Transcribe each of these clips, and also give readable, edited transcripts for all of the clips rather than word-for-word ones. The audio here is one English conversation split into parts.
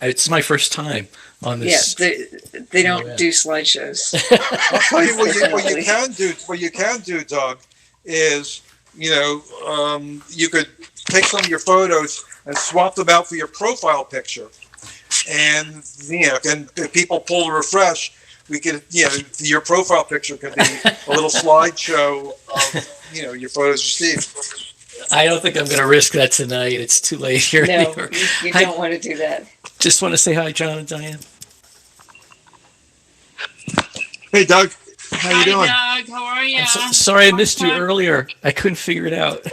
It's my first time on Yeah, this. they don't do slideshows. I'll tell you what you can do, Doug, is you could take some of your photos and swap them out for your profile picture, and and if people pull to refresh, we could your profile picture could be a little slideshow of your photos received. I don't think I'm going to risk that tonight. It's too late here. No, you don't want to do that. Just want to say hi, John and Diane. Hey, Doug. How you doing? Hi, Doug. How are you? I'm sorry I missed you earlier. I couldn't figure it out.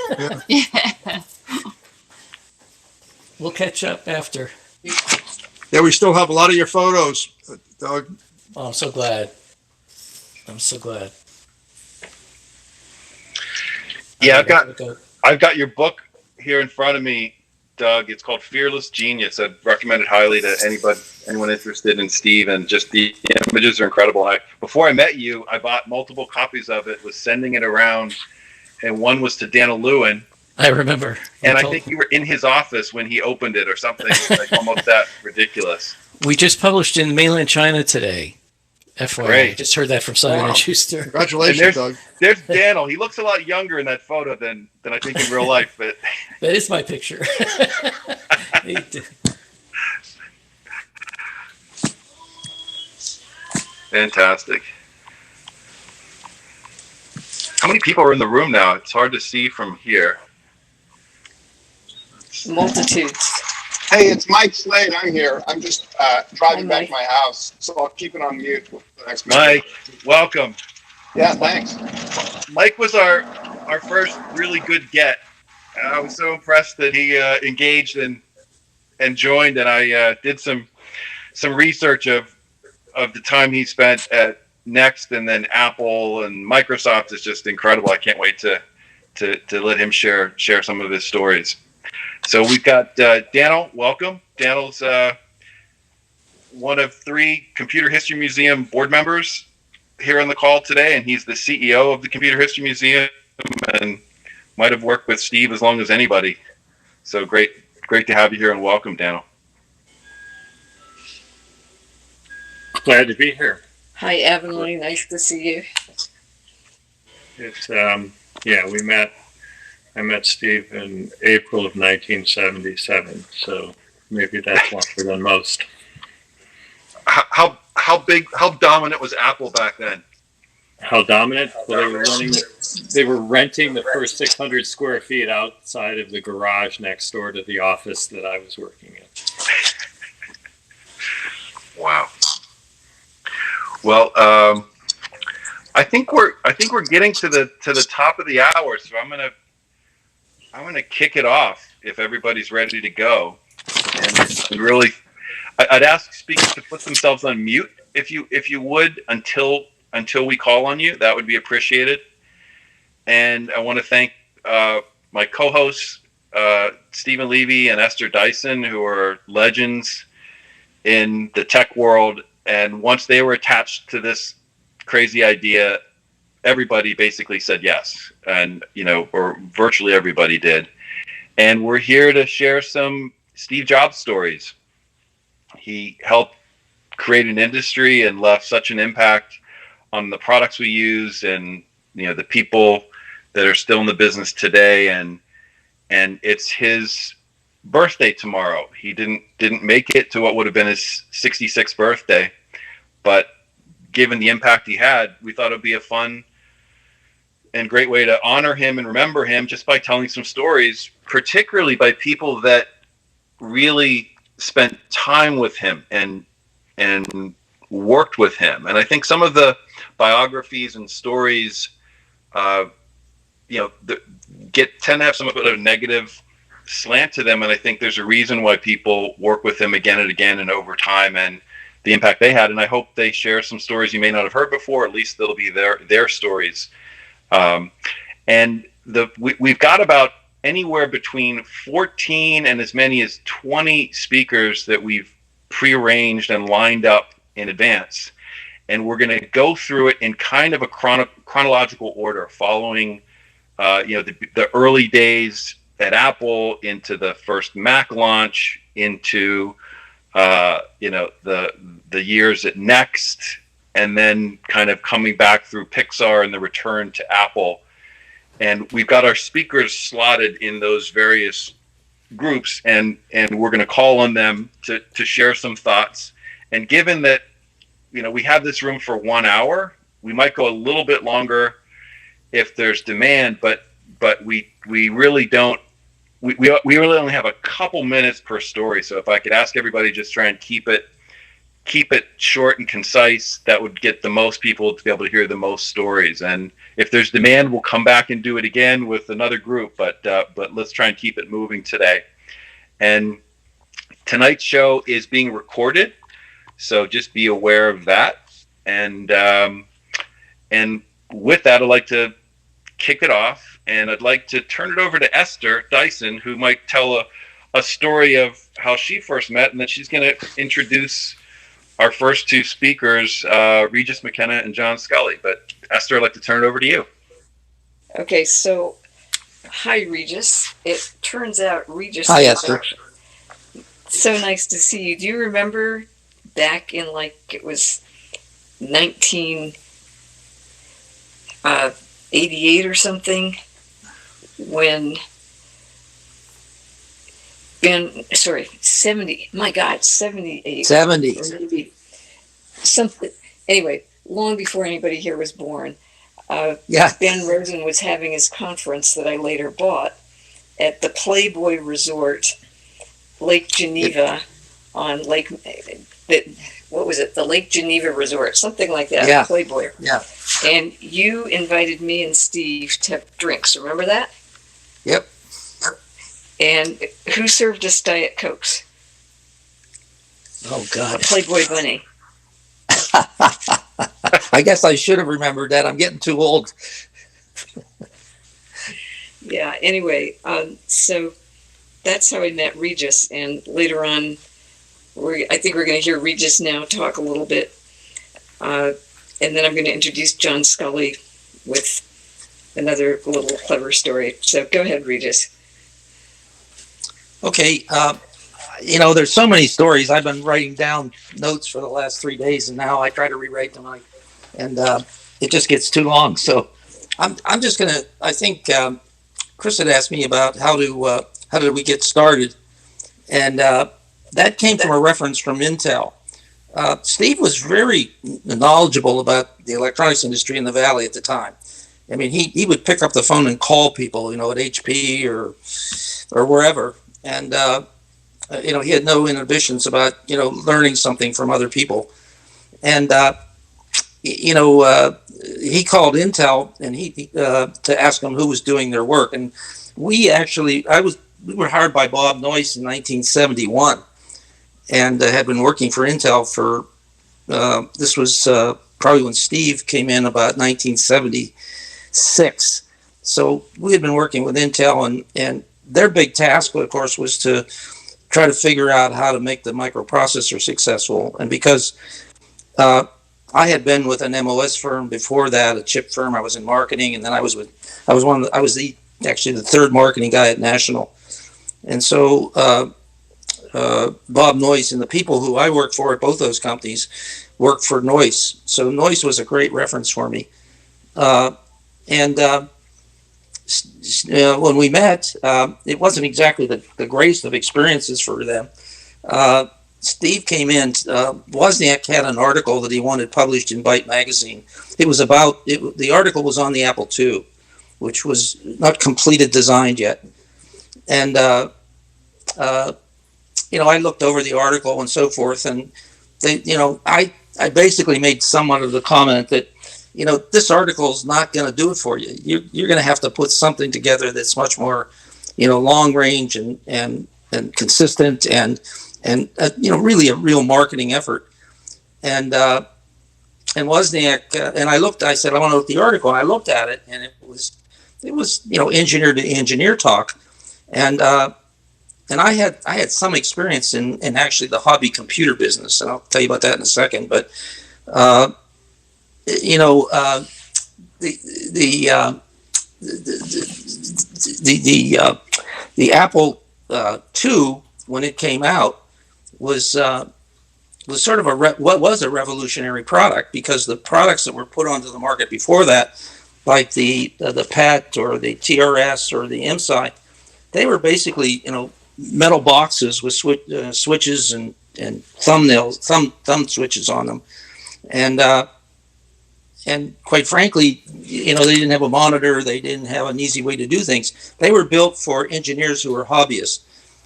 Yeah. We'll catch up after. Yeah, we still have a lot of your photos, Doug. Oh, I'm so glad. Yeah, I've got your book here in front of me, Doug. It's called Fearless Genius. I'd recommend it highly to anyone interested in Steve, and just the images are incredible. Before I met you, I bought multiple copies of it, was sending it around, and one was to Daniel Lewin. I remember. And I think you were in his office when he opened it or something, like almost that ridiculous. We just published in Mainland China today. FYI. Great. Just heard that from Simon and Schuster. Congratulations, Doug. There's Daniel. He looks a lot younger in that photo than I think in real life. But that is my picture. Fantastic. How many people are in the room now? It's hard to see from here. Multitudes. Hey, it's Mike Slade. I'm here. I'm just driving back to my house, so I'll keep it on mute for the next minute. Mike, welcome. Yeah, thanks. Mike was our first really good get. I was so impressed that he engaged and joined, and I did some research of the time he spent at Next and then Apple and Microsoft is just incredible. I can't wait to let him share some of his stories. So we've got Daniel. Welcome. Daniel's one of 3 Computer History Museum board members here on the call today, and he's the CEO of the Computer History Museum and might have worked with Steve as long as anybody. So great to have you here, and welcome, Daniel. Glad to be here. Hi, Avonlea. Nice to see you. It's I met Steve in April of 1977, so maybe that's longer than most. How dominant was Apple back then? How dominant? Well, they were renting the first 600 square feet outside of the garage next door to the office that I was working in. Wow. Well, I think we're getting to the top of the hour, so I'm gonna kick it off if everybody's ready to go. And really, I'd ask speakers to put themselves on mute if you would until we call on you. That would be appreciated. And I want to thank my co-hosts Stephen Levy and Esther Dyson, who are legends in the tech world. And once they were attached to this crazy idea, everybody basically said yes, and or virtually everybody did. And we're here to share some Steve Jobs stories. He helped create an industry and left such an impact on the products we use, and the people that are still in the business today. And it's his birthday tomorrow. He didn't make it to what would have been his 66th birthday, but given the impact he had, we thought it'd be a fun and great way to honor him and remember him just by telling some stories, particularly by people that really spent time with him and worked with him. And I think some of the biographies and stories, tend to have some of a negative slant to them. And I think there's a reason why people work with him again and again and over time, and the impact they had. And I hope they share some stories you may not have heard before. At least they'll be their stories. We've got about anywhere between 14 and as many as 20 speakers that we've prearranged and lined up in advance. And we're going to go through it in kind of a chronological order, following the early days at Apple, into the first Mac launch, into the years at Next, and then kind of coming back through Pixar and the return to Apple. And we've got our speakers slotted in those various groups, and we're going to call on them to share some thoughts. And given that, we have this room for 1 hour, we might go a little bit longer if there's demand, but we really don't. We really only have a couple minutes per story. So if I could ask everybody, just try and keep it short and concise, that would get the most people to be able to hear the most stories. And if there's demand, we'll come back and do it again with another group. But let's try and keep it moving today. And tonight's show is being recorded, so just be aware of that. And with that, I'd like to kick it off. And I'd like to turn it over to Esther Dyson, who might tell a story of how she first met, and then she's going to introduce our first two speakers, Regis McKenna and John Scully. But Esther, I'd like to turn it over to you. Okay, so hi, Regis. It turns out Regis. Hi, Esther. So nice to see you. Do you remember back in it was 1988 or something, when 78. 70. Or maybe something. Anyway, long before anybody here was born, Yeah. Ben Rosen was having his conference that I later bought at the Playboy Resort, Lake Geneva, on what was it? The Lake Geneva Resort, something like that. Yeah. Playboy. Yeah. And you invited me and Steve to have drinks. Remember that? Yep. And who served us Diet Cokes? Oh, God. Playboy Bunny. I guess I should have remembered that. I'm getting too old. Yeah, anyway, so that's how I met Regis. And later on, I think we're going to hear Regis now talk a little bit. And then I'm going to introduce John Scully with another little clever story. So go ahead, Regis. Okay. There's so many stories. I've been writing down notes for the last 3 days, and now I try to rewrite them, and it just gets too long. So I'm just going to, I think Chris had asked me about how did we get started. And that came from a reference from Intel. Steve was very knowledgeable about the electronics industry in the Valley at the time. I mean, he would pick up the phone and call people, at HP or wherever. And, he had no inhibitions about, learning something from other people. And, he called Intel and to ask them who was doing their work. And we were hired by Bob Noyce in 1971 and had been working for Intel for, this was probably when Steve came in about 1976. So we had been working with Intel, and their big task, of course, was to try to figure out how to make the microprocessor successful. And because I had been with an MOS firm before that, a chip firm, I was in marketing, and then I was the third marketing guy at National. And so Bob Noyce and the people who I worked for at both those companies worked for Noyce. So Noyce was a great reference for me. When we met, it wasn't exactly the greatest of experiences for them. Steve came in. Wozniak had an article that he wanted published in Byte magazine. It was the article was on the Apple II, which was not completed designed yet. And I looked over the article and so forth, and I basically made somewhat of the comment that, this article is not going to do it for you. You're going to have to put something together that's much more, long range and consistent and really a real marketing effort. And Wozniak, I said, I want to look at the article. And I looked at it, and it was engineer to engineer talk. And I had some experience in actually the hobby computer business, and I'll tell you about that in a second. But the Apple II, when it came out, was sort of what was a revolutionary product, because the products that were put onto the market before that, like the PET or the TRS or the IMSI, they were basically metal boxes with switches and thumbnails, thumb switches on them, and quite frankly, they didn't have a monitor, they didn't have an easy way to do things. They were built for engineers who were hobbyists,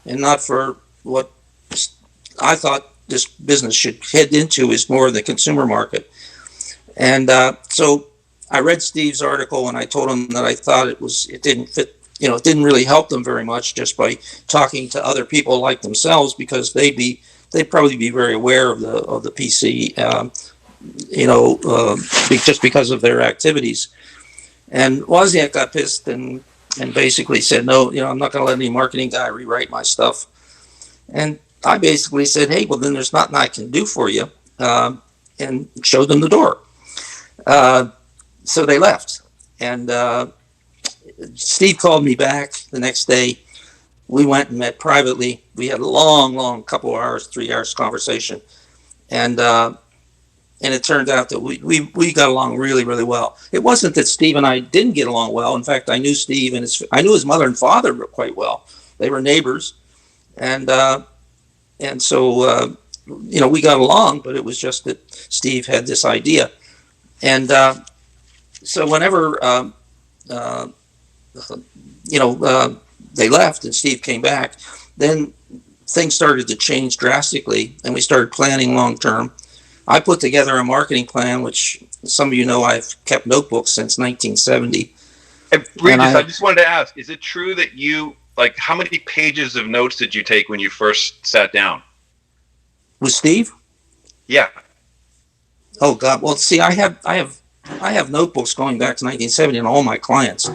and not for what I thought this business should head into, is more the consumer market. And so I read Steve's article, and I told him that I thought it didn't fit. It didn't really help them very much just by talking to other people like themselves, because they'd probably be very aware of the PC, just because of their activities. And Wozniak got pissed and basically said, no, I'm not going to let any marketing guy rewrite my stuff. And I basically said, hey, well, then there's nothing I can do for you, and showed them the door. So they left. And Steve called me back the next day. We went and met privately. We had a long couple of hours, 3 hours conversation. And it turned out that we got along really, really well. It wasn't that Steve and I didn't get along well. In fact, I knew Steve and I knew his mother and father quite well. They were neighbors. And so we got along, but it was just that Steve had this idea. And so whenever they left and Steve came back, then things started to change drastically, and we started planning long term. I put together a marketing plan, which some of you know I've kept notebooks since 1970. Hey, Regis, I just wanted to ask, is it true that how many pages of notes did you take when you first sat down? With Steve? Yeah. Oh God. Well, see, I have notebooks going back to 1970 on all my clients.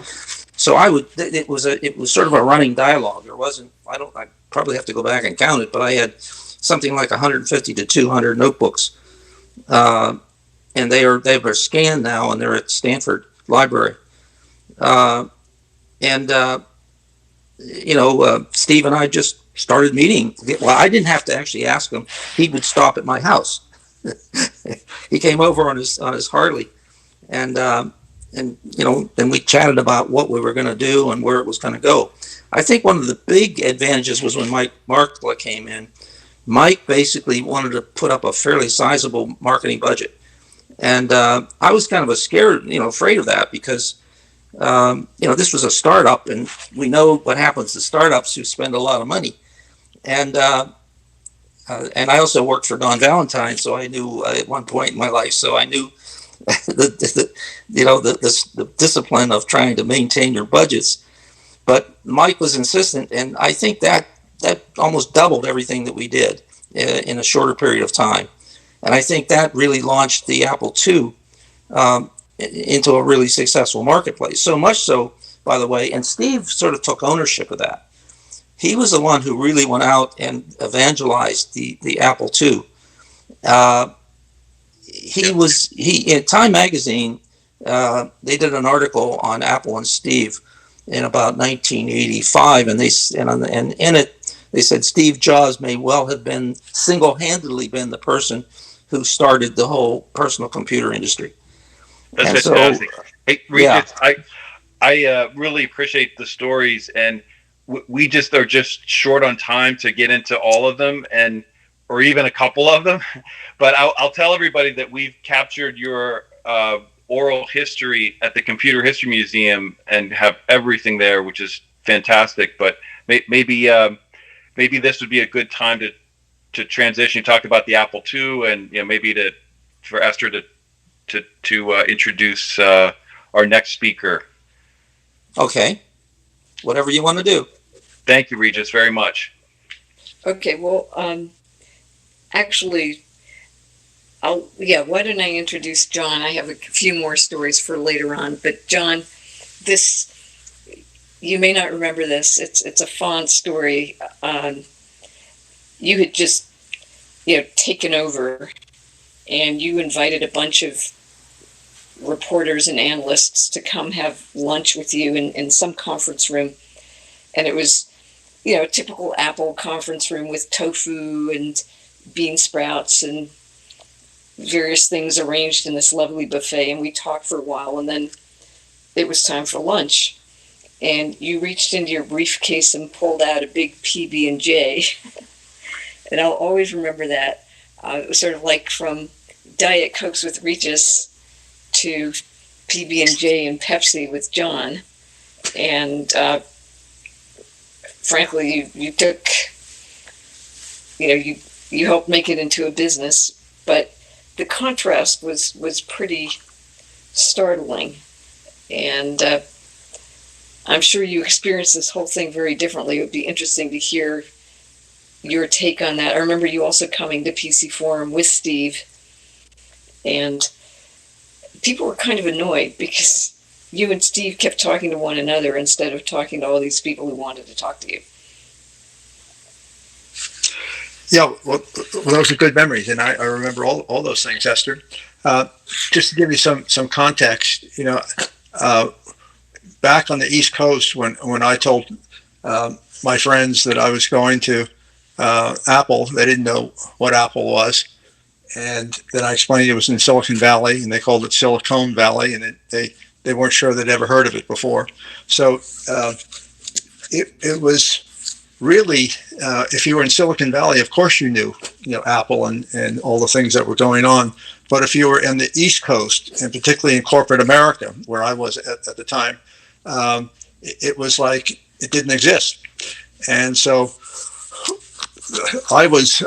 So it was sort of a running dialogue. I probably have to go back and count it, but I had something like 150 to 200 notebooks. And they are scanned now, and they're at Stanford Library. Steve and I just started meeting. Well, I didn't have to actually ask him. He would stop at my house. He came over on his Harley, and then we chatted about what we were going to do and where it was going to go. I think one of the big advantages was when Mike Markla came in. Mike basically wanted to put up a fairly sizable marketing budget, and I was kind of afraid of that, because this was a startup, and we know what happens to startups who spend a lot of money. And I also worked for Don Valentine, so I knew at one point in my life, so I knew the discipline of trying to maintain your budgets. But Mike was insistent, and I think that almost doubled everything that we did in a shorter period of time. And I think that really launched the Apple II into a really successful marketplace. So much so, by the way, and Steve sort of took ownership of that. He was the one who really went out and evangelized the Apple II. In Time Magazine, they did an article on Apple and Steve in about 1985, and in it they said Steve Jobs may well have been single-handedly the person who started the whole personal computer industry. That's fantastic. Hey, Regis, yeah. I really appreciate the stories, and we just are just short on time to get into all of them, or even a couple of them. But I'll tell everybody that we've captured your oral history at the Computer History Museum and have everything there, which is fantastic. But maybe this would be a good time to transition. You talked about the Apple II, and maybe for Esther to introduce our next speaker. Okay, whatever you want to do. Thank you, Regis, very much. Okay, well, actually, why don't I introduce John? I have a few more stories for later on, but John, you may not remember this. It's a fond story. You had just, taken over, and you invited a bunch of reporters and analysts to come have lunch with you in some conference room. And it was a typical Apple conference room with tofu and bean sprouts and various things arranged in this lovely buffet. And we talked for a while, and then it was time for lunch. And you reached into your briefcase and pulled out a big PB&J. And I'll always remember that. It was sort of like from Diet Cokes with Regis to PB&J and Pepsi with John. And frankly, you took, you helped make it into a business, but the contrast was pretty startling. And I'm sure you experienced this whole thing very differently. It would be interesting to hear your take on that. I remember you also coming to PC Forum with Steve, and people were kind of annoyed because you and Steve kept talking to one another instead of talking to all these people who wanted to talk to you. Yeah, well, those are good memories, and I remember all those things, Esther. Just to give you some context, back on the East Coast, when I told my friends that I was going to Apple, they didn't know what Apple was, and then I explained it was in Silicon Valley, and they called it Silicon Valley, and they weren't sure they'd ever heard of it before. So it was really, if you were in Silicon Valley, of course you knew Apple and all the things that were going on. But if you were in the East Coast, and particularly in corporate America, where I was at the time, it was like it didn't exist. And so I was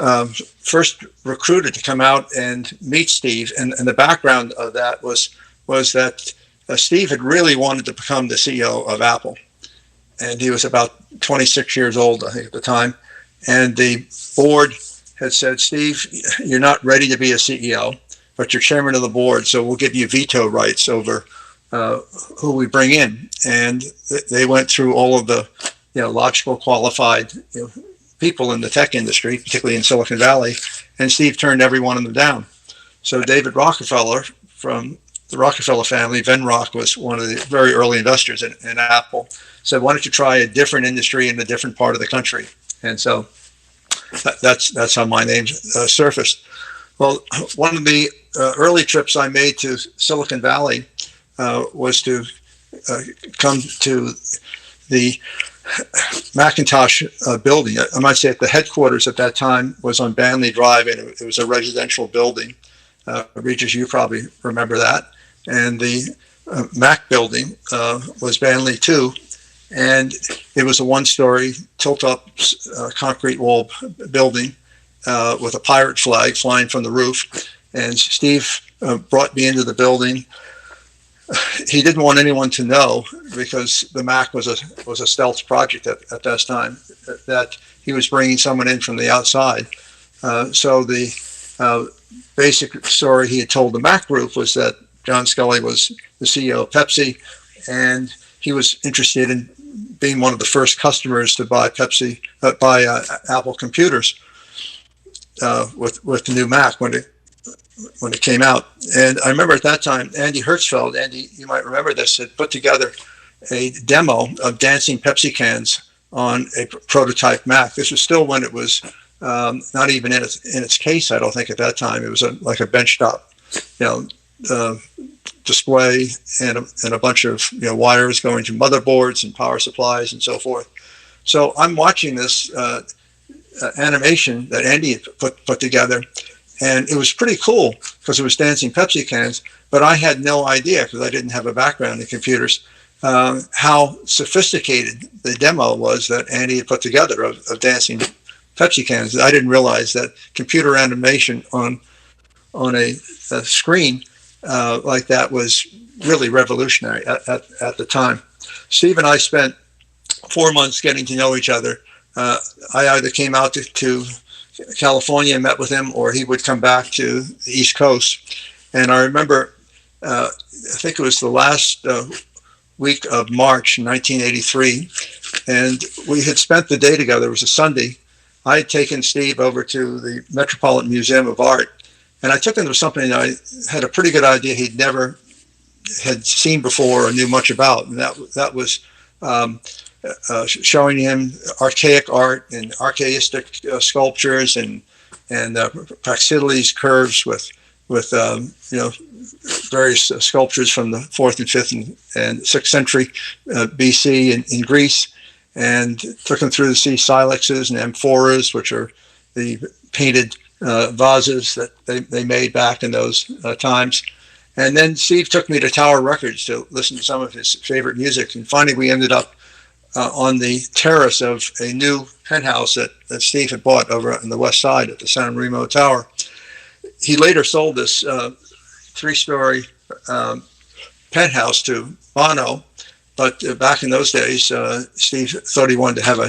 first recruited to come out and meet Steve. And the background of that was that Steve had really wanted to become the CEO of Apple. And he was about 26 years old, I think, at the time. And the board had said, Steve, you're not ready to be a CEO, but you're chairman of the board, so we'll give you veto rights over who we bring in. And they went through all of the logical, qualified people in the tech industry, particularly in Silicon Valley, and Steve turned every one of them down. So David Rockefeller from the Rockefeller family, Venrock, was one of the very early investors in Apple, said, why don't you try a different industry in a different part of the country? And so that's how my name surfaced. Well, one of the early trips I made to Silicon Valley was to come to the Macintosh building. I might say at the headquarters at that time was on Banley Drive, and it was a residential building. Regis, you probably remember that. And the Mac building was Banley too. And it was a one-story tilt-up concrete wall building with a pirate flag flying from the roof. And Steve brought me into the building. He didn't want anyone to know, because the Mac was a stealth project at that time, that he was bringing someone in from the outside. So the basic story he had told the Mac group was that John Scully was the CEO of Pepsi, and he was interested in being one of the first customers to buy Apple computers with the new Mac when it came out. And I remember at that time, Andy Hertzfeld, Andy, you might remember this, had put together a demo of dancing Pepsi cans on a prototype Mac. This was still when it was not even in its case, I don't think, at that time. It was like a benchtop, display and a bunch of wires going to motherboards and power supplies and so forth. So I'm watching this animation that Andy had put together, and it was pretty cool because it was dancing Pepsi cans, but I had no idea, because I didn't have a background in computers, how sophisticated the demo was that Andy had put together of dancing Pepsi cans. I didn't realize that computer animation on a screen like that was really revolutionary at the time. Steve and I spent 4 months getting to know each other. I either came out to California and met with him, or he would come back to the East Coast. And I remember, I think it was the last week of March 1983, and we had spent the day together. It was a Sunday. I had taken Steve over to the Metropolitan Museum of Art, and I took him to something that I had a pretty good idea he'd never had seen before or knew much about, and that was showing him archaic art and archaistic sculptures and Praxiteles curves with various sculptures from the 4th and 5th and 6th century BC in Greece, and took him through to see silexes and amphoras, which are the painted vases that they made back in those times. And then Steve took me to Tower Records to listen to some of his favorite music. And finally, we ended up on the terrace of a new penthouse that Steve had bought over on the west side at the San Remo Tower. He later sold this 3-story penthouse to Bono, but back in those days, Steve thought he wanted to have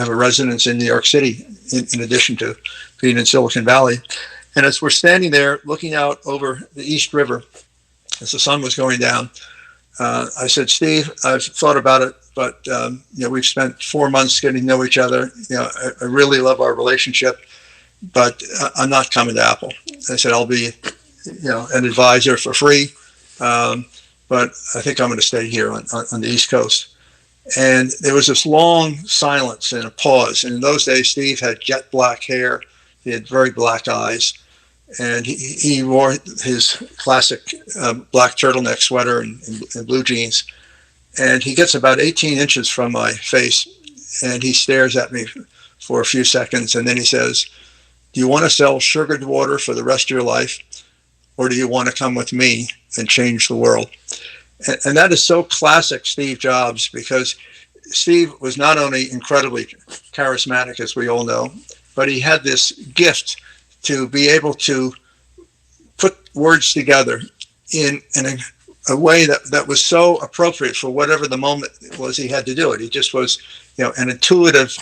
a residence in New York City in addition to being in Silicon Valley. And as we're standing there looking out over the East River, as the sun was going down, I said, Steve, I've thought about it, but we've spent 4 months getting to know each other. I really love our relationship, but I'm not coming to Apple. I said, I'll be, an advisor for free, but I think I'm going to stay here on the East Coast. And there was this long silence and a pause. And in those days, Steve had jet black hair. He had very black eyes. And he wore his classic black turtleneck sweater and blue jeans. And he gets about 18 inches from my face, and he stares at me for a few seconds. And then he says, do you want to sell sugared water for the rest of your life, or do you want to come with me and change the world? And that is so classic Steve Jobs, because Steve was not only incredibly charismatic, as we all know, but he had this gift to be able to put words together in a way that was so appropriate for whatever the moment was he had to do it. He just was, an intuitive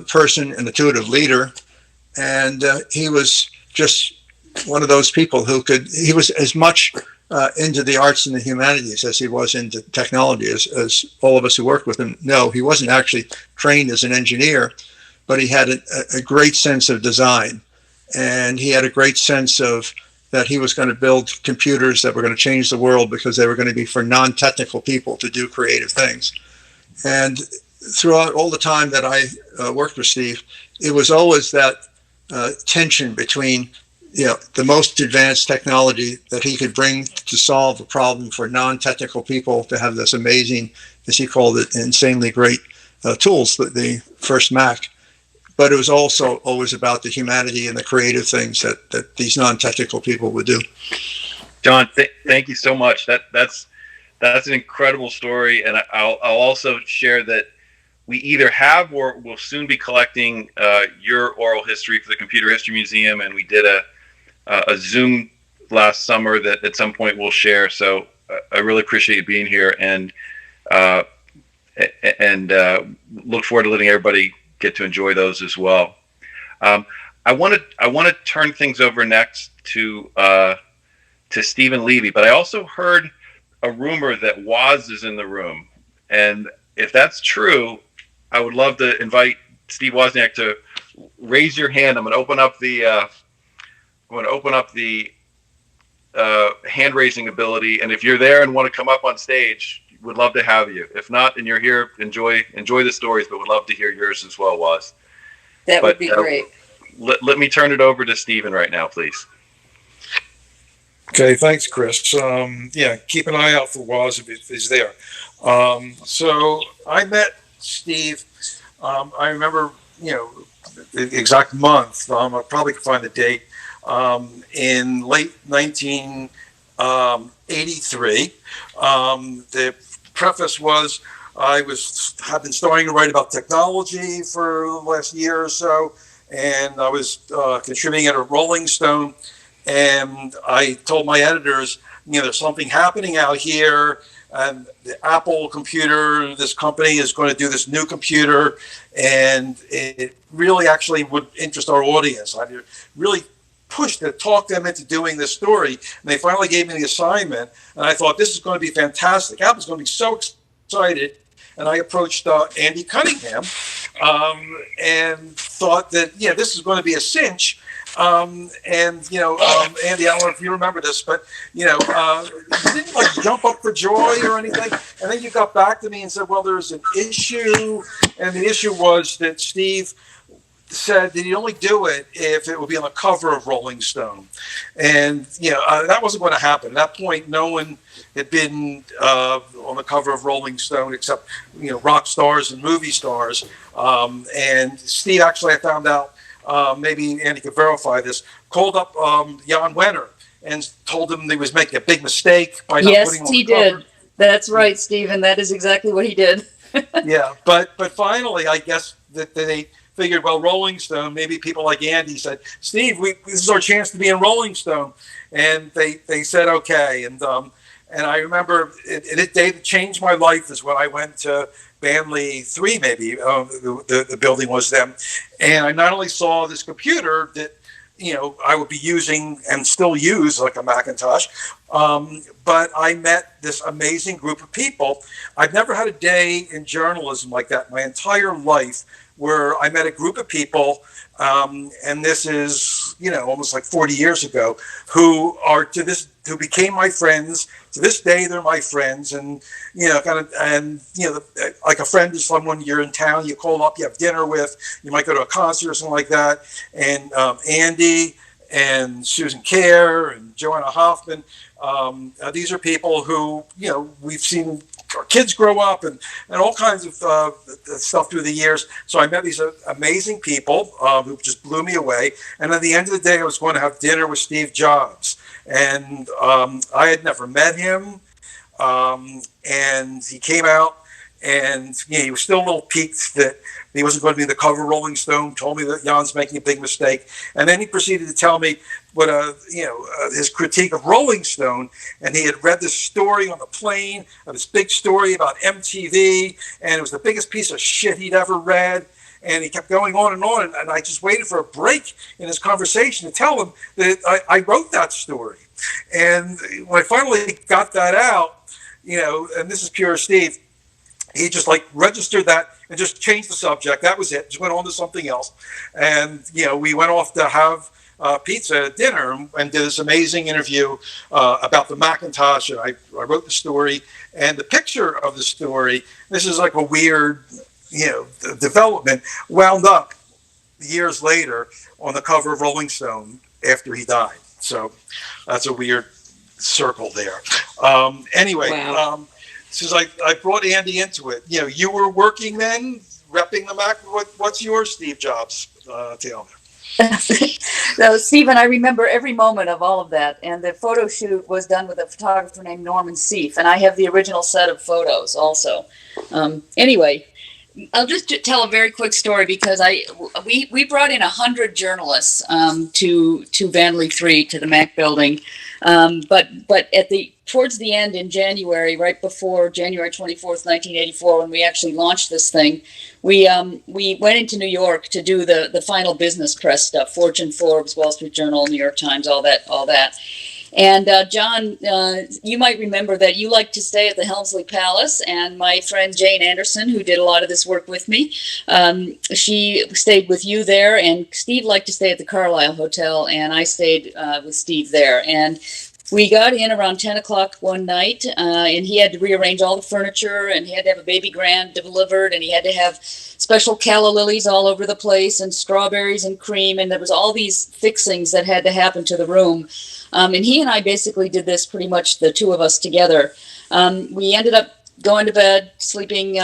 person, an intuitive leader. And he was just one of those people he was as much into the arts and the humanities as he was into technology, as all of us who worked with him know. He wasn't actually trained as an engineer, but he had a great sense of design. And he had a great sense of that he was going to build computers that were going to change the world, because they were going to be for non-technical people to do creative things. And throughout all the time that I worked with Steve, it was always that tension between the most advanced technology that he could bring to solve a problem for non-technical people to have this amazing, as he called it, insanely great tools, the first Mac. But it was also always about the humanity and the creative things that these non-technical people would do. John, thank you so much. That's an incredible story, and I'll also share that we either have or will soon be collecting your oral history for the Computer History Museum, and we did a Zoom last summer that at some point we'll share. So I really appreciate you being here, and look forward to letting everybody get to enjoy those as well. I want to turn things over next to Stephen Levy, but I also heard a rumor that Woz is in the room, and if that's true, I would love to invite Steve Wozniak to raise your hand. I'm going to open up the hand raising ability, and if you're there and want to come up on stage, would love to have you. If not, and you're here, enjoy the stories, but would love to hear yours as well, Woz. That would be great. Let me turn it over to Stephen right now, please. Okay, thanks, Chris. Keep an eye out for Woz if he's there. So I met Steve. I remember, the exact month. I probably can find the date. In late 1983. The preface was have been starting to write about technology for the last year or so, and I was contributing at a Rolling Stone, and I told my editors, there's something happening out here, and the Apple computer, this company is going to do this new computer, and it really actually would interest our audience. I really pushed to talk them into doing this story, and they finally gave me the assignment, and I thought, this is going to be fantastic. Apple's going to be so excited. And I approached Andy Cunningham and thought that, this is going to be a cinch. And Andy, I don't know if you remember this, but you didn't like jump up for joy or anything. And then you got back to me and said, "Well, there's an issue," and the issue was that Steve said that he'd only do it if it would be on the cover of Rolling Stone, and that wasn't going to happen. At that point, no one had been on the cover of Rolling Stone except rock stars and movie stars. And Steve, actually, I found out, maybe Andy could verify this, called up Jan Wenner and told him he was making a big mistake by not putting him on the cover. Yes, he did. That's right, Stephen. That is exactly what he did. Yeah, but finally, I guess that they figured, well, Rolling Stone, maybe people like Andy said, Steve, this is our chance to be in Rolling Stone. And they said, okay. And I remember the day that changed my life is when I went to Banley 3, maybe, the building was then. And I not only saw this computer that, I would be using and still use like a Macintosh, but I met this amazing group of people. I've never had a day in journalism like that my entire life, where I met a group of people, and this is, almost like 40 years ago, who became my friends. To this day, they're my friends, and like a friend is someone you're in town, you call up, you have dinner with, you might go to a concert or something like that. And Andy and Susan Kerr and Joanna Hoffman, these are people who we've seen our kids grow up and all kinds of stuff through the years. So I met these amazing people who just blew me away. And at the end of the day, I was going to have dinner with Steve Jobs. And I had never met him. And he came out and he was still a little piqued that he wasn't going to be in the cover of Rolling Stone, told me that Jan's making a big mistake. And then he proceeded to tell me what his critique of Rolling Stone, and he had read this story on the plane, this big story about MTV, and it was the biggest piece of shit he'd ever read. And he kept going on, and I just waited for a break in his conversation to tell him that I wrote that story. And when I finally got that out, and this is pure Steve, he just registered that and just changed the subject. That was it. Just went on to something else. And, we went off to have pizza at dinner and did this amazing interview about the Macintosh. And I wrote the story, and the picture of the story, this is like a weird, development, wound up years later on the cover of Rolling Stone after he died. So that's a weird circle there. Anyway, Wow. Since I brought Andy into it, you were working then, repping the Mac. What's your Steve Jobs tale? So, Stephen, I remember every moment of all of that. And the photo shoot was done with a photographer named Norman Seif. And I have the original set of photos also. Anyway, I'll just tell a very quick story because we brought in 100 journalists to Banley 3, to the Mac building. But towards the end in January, right before January 24th, 1984, when we actually launched this thing, we went into New York to do the final business press stuff: Fortune, Forbes, Wall Street Journal, New York Times, all that. And John, you might remember that you liked to stay at the Helmsley Palace, and my friend Jane Anderson, who did a lot of this work with me, she stayed with you there, and Steve liked to stay at the Carlisle Hotel, and I stayed with Steve there. And we got in around 10 o'clock one night, and he had to rearrange all the furniture, and he had to have a baby grand delivered, and he had to have special calla lilies all over the place, and strawberries and cream, and there was all these fixings that had to happen to the room. And he and I basically did this pretty much, the two of us together. We ended up going to bed, sleeping.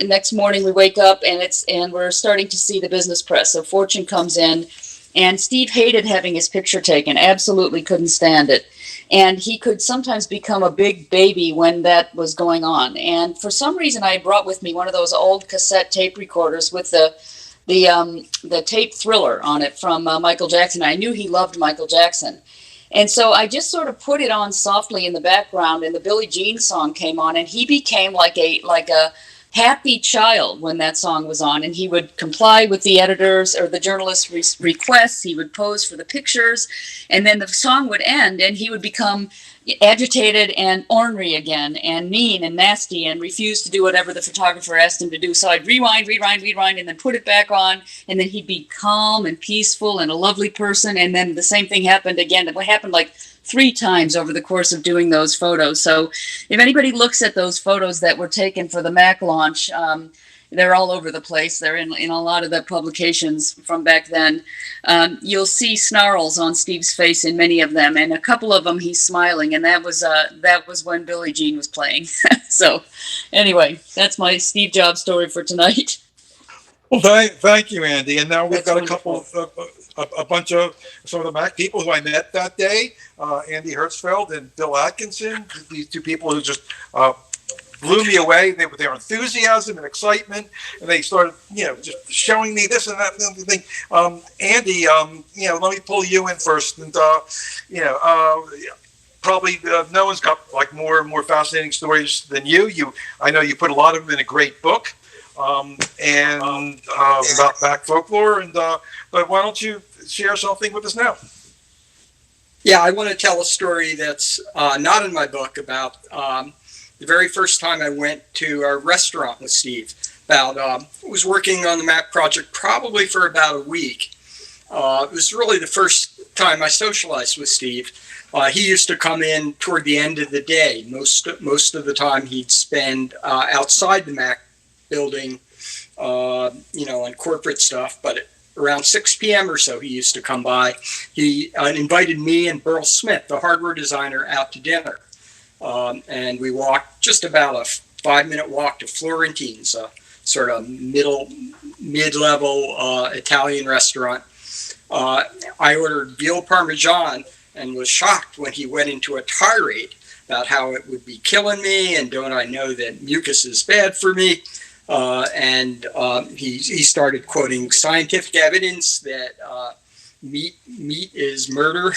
Next morning we wake up, and we're starting to see the business press. So Fortune comes in, and Steve hated having his picture taken, absolutely couldn't stand it. And he could sometimes become a big baby when that was going on. And for some reason, I brought with me one of those old cassette tape recorders with the tape Thriller on it from Michael Jackson. I knew he loved Michael Jackson. And so I just sort of put it on softly in the background, and the Billie Jean song came on, and he became like a happy child when that song was on, and he would comply with the editors or the journalists' requests. He would pose for the pictures, and then the song would end, and he would become agitated and ornery again, and mean and nasty, and refused to do whatever the photographer asked him to do. So I'd rewind, and then put it back on, and then he'd be calm and peaceful and a lovely person. And then the same thing happened again. It happened like 3 times over the course of doing those photos. So if anybody looks at those photos that were taken for the Mac launch, they're all over the place. They're in a lot of the publications from back then. You'll see snarls on Steve's face in many of them, and a couple of them he's smiling, and that was when Billie Jean was playing. So, anyway, that's my Steve Jobs story for tonight. Well, thank you, Andy. And now we've got a bunch of some of the Mac people who I met that day, Andy Hertzfeld and Bill Atkinson, these 2 people who just blew me away. With their enthusiasm and excitement, and they started, just showing me this and that and the other thing. Andy, let me pull you in first, and probably no one's got like more and more fascinating stories than you. I know you put a lot of them in a great book, and about Mac folklore. And but why don't you share something with us now? Yeah, I want to tell a story that's not in my book about the very first time I went to a restaurant with Steve. Was working on the Mac project probably for about a week. It was really the first time I socialized with Steve. He used to come in toward the end of the day. Most of the time he'd spend outside the Mac building, on corporate stuff. But around 6 p.m. or so, he used to come by. He invited me and Burl Smith, the hardware designer, out to dinner. And we walked just about a 5-minute walk to Florentine's, a sort of mid-level Italian restaurant. I ordered veal parmesan and was shocked when he went into a tirade about how it would be killing me, and don't I know that mucus is bad for me. And he started quoting scientific evidence that meat is murder.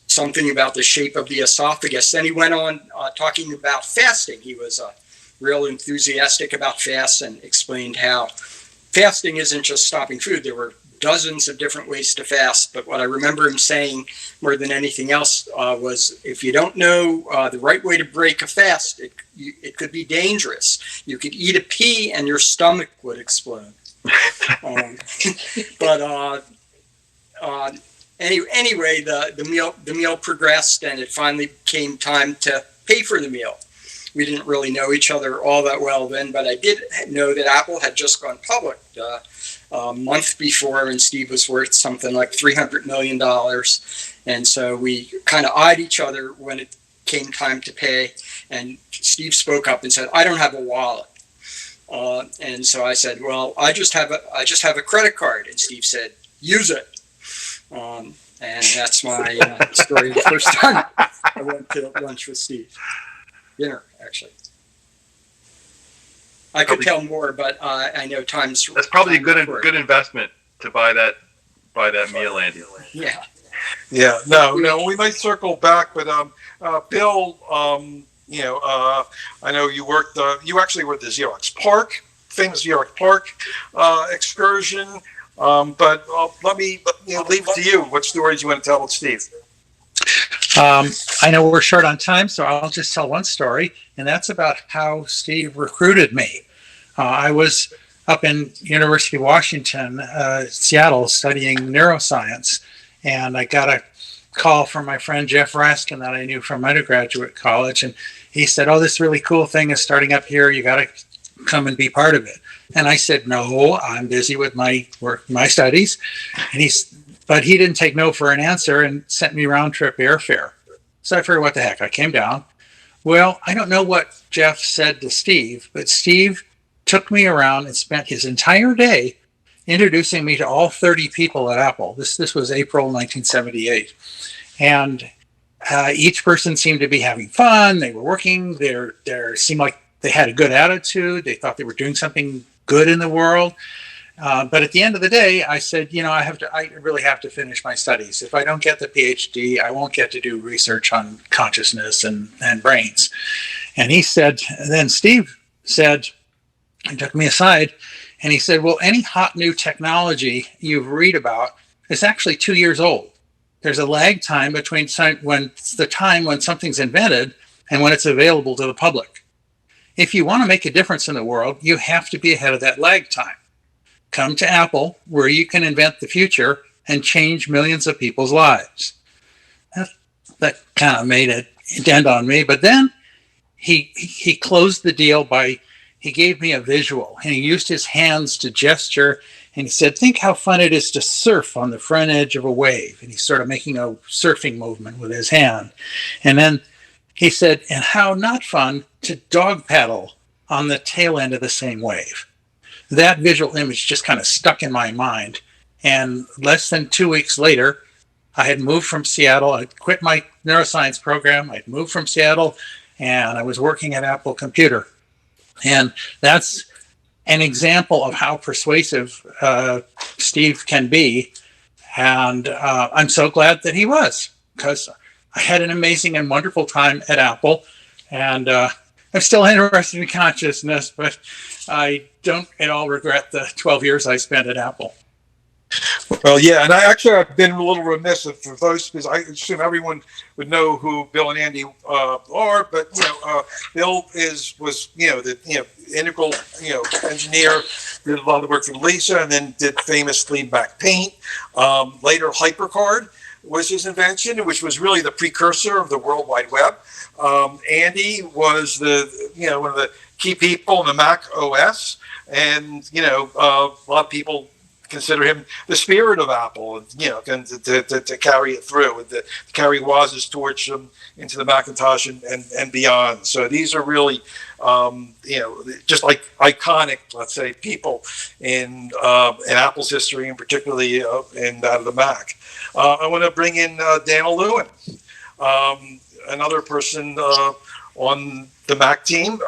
Something about the shape of the esophagus. Then he went on talking about fasting. He was real enthusiastic about fasts and explained how fasting isn't just stopping food. There were dozens of different ways to fast, but what I remember him saying more than anything else was, if you don't know the right way to break a fast, it could be dangerous. You could eat a pea and your stomach would explode. Anyway, the meal progressed, and it finally came time to pay for the meal. We didn't really know each other all that well then, but I did know that Apple had just gone public a month before, and Steve was worth something like $300 million. And so we kind of eyed each other when it came time to pay, and Steve spoke up and said, "I don't have a wallet." And so I said, "Well, I just have a credit card." And Steve said, "Use it." And that's my story. The first time I went to lunch with Steve, dinner actually. I could tell more, but I know time's. That's probably a good investment to buy that meal, Andy. Yeah. Yeah. No. We might circle back, but Bill, I know you worked. You actually were at the Xerox Park, famous Xerox Park excursion. But let me leave it to you. What stories you want to tell with Steve? I know we're short on time, so I'll just tell one story, and that's about how Steve recruited me. I was up in University of Washington, Seattle, studying neuroscience, and I got a call from my friend Jeff Raskin that I knew from undergraduate college, and he said, "Oh, this really cool thing is starting up here. You got to come and be part of it." And I said, "No, I'm busy with my work, my studies." But he didn't take no for an answer and sent me round trip airfare. So I figured, what the heck? I came down. Well, I don't know what Jeff said to Steve, but Steve took me around and spent his entire day introducing me to all 30 people at Apple. This was April 1978. And each person seemed to be having fun. They were working. There seemed like they had a good attitude. They thought they were doing something good in the world. But at the end of the day, I said, I really have to finish my studies. If I don't get the PhD, I won't get to do research on consciousness and brains. And then Steve said, he took me aside and he said, "Well, any hot new technology you read about is actually 2 years old. there's a lag time between when something's invented and when it's available to the public. If you want to make a difference in the world, you have to be ahead of that lag time. Come to Apple, where you can invent the future and change millions of people's lives. That kind of made a dent on me. But then he closed the deal he gave me a visual, and he used his hands to gesture, and he said, think how fun it is to surf on the front edge of a wave. And he's sort of making a surfing movement with his hand. And then he said, and how not fun to dog paddle on the tail end of the same wave. That visual image just kind of stuck in my mind. And less than 2 weeks later, I had moved from Seattle. I quit my neuroscience program. I'd moved from Seattle, and I was working at Apple Computer. And that's an example of how persuasive Steve can be. And I'm so glad that he was, because I had an amazing and wonderful time at Apple. And I'm still interested in consciousness, but I don't at all regret the 12 years I spent at Apple. Well, yeah, and I've been a little remiss for those, because I assume everyone would know who Bill and Andy are, but Bill was the integral engineer, did a lot of the work for Lisa, and then did famous lean back paint. Later, HyperCard was his invention, which was really the precursor of the World Wide Web. Andy was one of the key people in the Mac OS, and a lot of people consider him the spirit of Apple, and to carry it through, and to carry Woz's torch into the Macintosh and beyond. So these are really just like iconic, let's say, people in Apple's history, and particularly in that of the Mac. I want to bring in Daniel Lewin, another person on the Mac team.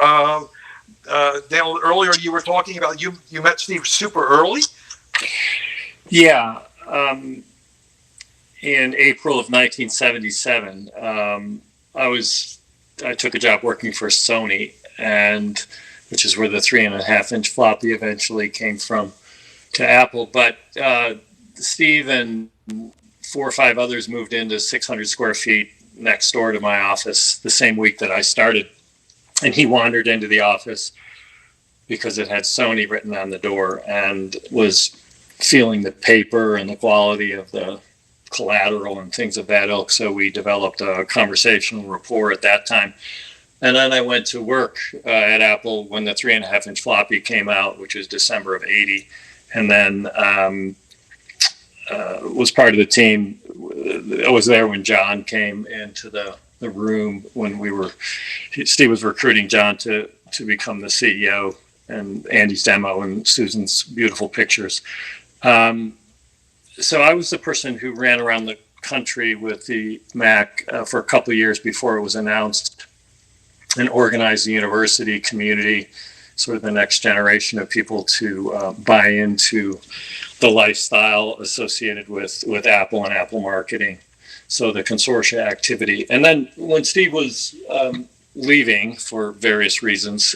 Daniel, earlier you were talking about you met Steve super early. Yeah. In April of 1977, I took a job working for Sony, which is where the 3.5-inch floppy eventually came from to Apple. But Steve and 4 or 5 others moved into 600 square feet next door to my office the same week that I started. And he wandered into the office because it had Sony written on the door, and was feeling the paper and the quality of the collateral and things of that ilk. So we developed a conversational rapport at that time. And then I went to work at Apple when the 3.5-inch floppy came out, which was December of '80. And then was part of the team. I was there when John came into the room when Steve was recruiting John to become the CEO, and Andy's demo and Susan's beautiful pictures. So I was the person who ran around the country with the Mac for a couple of years before it was announced, and organized the university community, sort of the next generation of people to buy into the lifestyle associated with Apple and Apple marketing. So the consortia activity. And then when Steve was leaving for various reasons,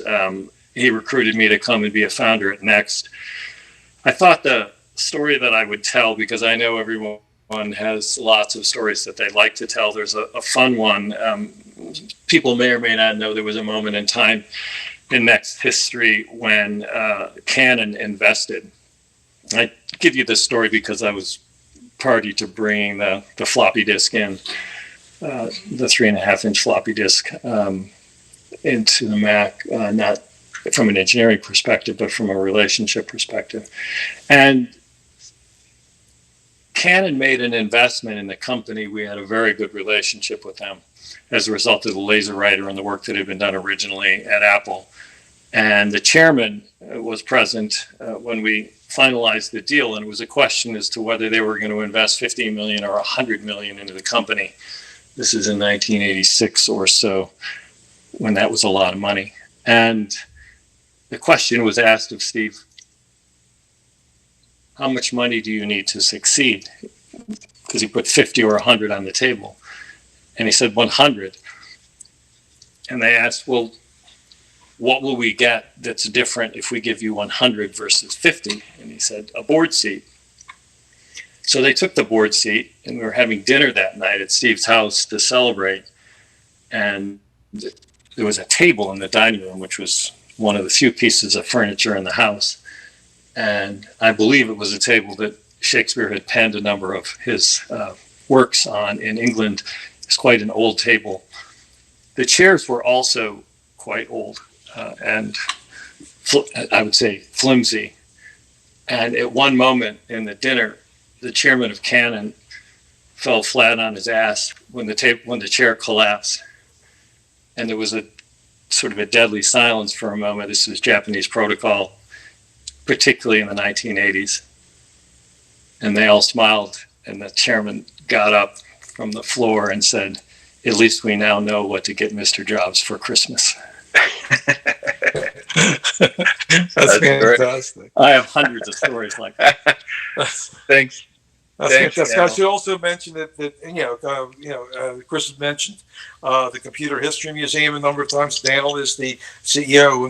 he recruited me to come and be a founder at Next. I thought the story that I would tell, because I know everyone has lots of stories that they like to tell. There's a fun one. People may or may not know there was a moment in time in Next history when Canon invested. I give you this story because I was party to bringing the floppy disk in, the 3.5-inch floppy disk into the Mac, not from an engineering perspective, but from a relationship perspective. And Canon made an investment in the company. We had a very good relationship with them as a result of the LaserWriter and the work that had been done originally at Apple. And the chairman was present when we finalized the deal, and it was a question as to whether they were going to invest $15 million or $100 million into the company. This is in 1986 or so, when that was a lot of money. And the question was asked of Steve, how much money do you need to succeed? Because he put 50 or 100 on the table. And he said 100. And they asked, well, what will we get that's different if we give you 100 versus 50? And he said, a board seat. So they took the board seat, and we were having dinner that night at Steve's house to celebrate. And there was a table in the dining room, which was one of the few pieces of furniture in the house. And I believe it was a table that Shakespeare had penned a number of his works on in England. It's quite an old table. The chairs were also quite old and I would say flimsy. And at one moment in the dinner, the chairman of Canon fell flat on his ass when the chair collapsed. And there was a sort of a deadly silence for a moment. This was Japanese protocol, particularly in the 1980s. And they all smiled, and the chairman got up from the floor and said, "At least we now know what to get Mr. Jobs for Christmas." That's fantastic. I have hundreds of stories like that. Thanks, Thanks. fantastic. I should also mention that Chris has mentioned the Computer History Museum a number of times. Daniel is the CEO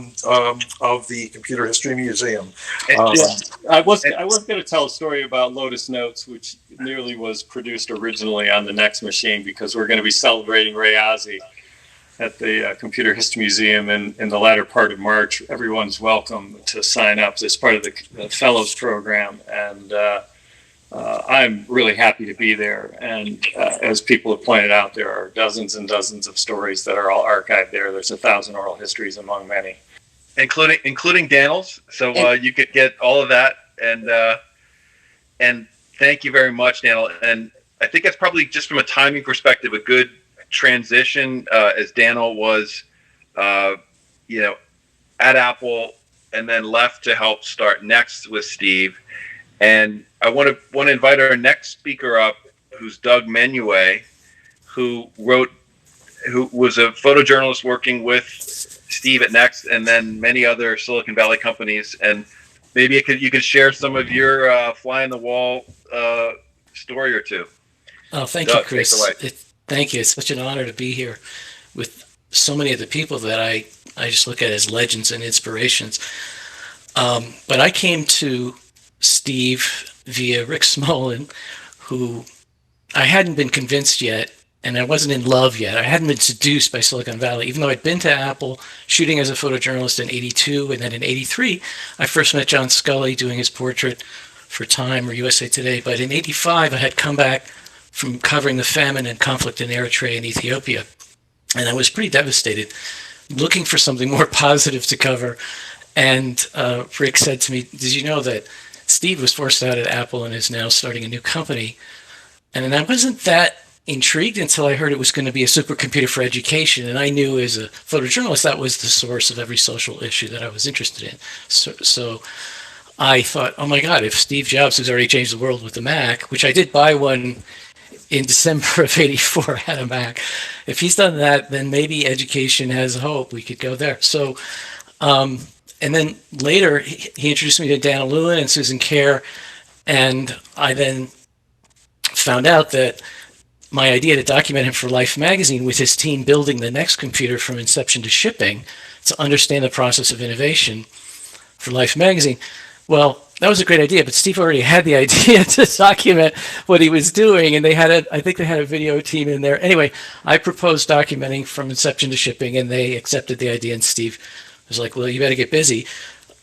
of the Computer History Museum. I was going to tell a story about Lotus Notes, which nearly was produced originally on the Next Machine, because we're going to be celebrating Ray Ozzie at the Computer History Museum in the latter part of March. Everyone's welcome to sign up as part of the Fellows Program, and I'm really happy to be there. And as people have pointed out, there are dozens and dozens of stories that are all archived there. There's 1,000 oral histories among many, including Daniel's. So you could get all of that, and thank you very much, Daniel. And I think that's probably, just from a timing perspective, a good transition, as Daniel was, at Apple and then left to help start Next with Steve. And I want to invite our next speaker up, who's Doug Menuet, who was a photojournalist working with Steve at Next and then many other Silicon Valley companies. And maybe you could share some of your fly on the wall story or two. Oh, thank Doug, you, Chris. Thank you. It's such an honor to be here with so many of the people that I just look at as legends and inspirations. But I came to Steve via Rick Smolin, who I hadn't been convinced yet, and I wasn't in love yet. I hadn't been seduced by Silicon Valley, even though I'd been to Apple shooting as a photojournalist in '82, and then in '83, I first met John Scully doing his portrait for Time or USA Today. But in '85, I had come back from covering the famine and conflict in Eritrea and Ethiopia, and I was pretty devastated, looking for something more positive to cover. And Rick said to me, "Did you know that Steve was forced out at Apple and is now starting a new company?" And I wasn't that intrigued until I heard it was going to be a supercomputer for education. And I knew as a photojournalist that was the source of every social issue that I was interested in. So I thought, oh my God, if Steve Jobs, who's already changed the world with the Mac, which I did buy one in December of '84, had a Mac. If he's done that, then maybe education has hope. We could go there. So, and then later, he introduced me to Dana Lewin and Susan Kerr, and I then found out that my idea to document him for Life magazine with his team building the Next computer from inception to shipping to understand the process of innovation for Life magazine, well, that was a great idea, but Steve already had the idea to document what he was doing, and I think they had a video team in there. Anyway, I proposed documenting from inception to shipping, and they accepted the idea, and Steve was like, well, you better get busy.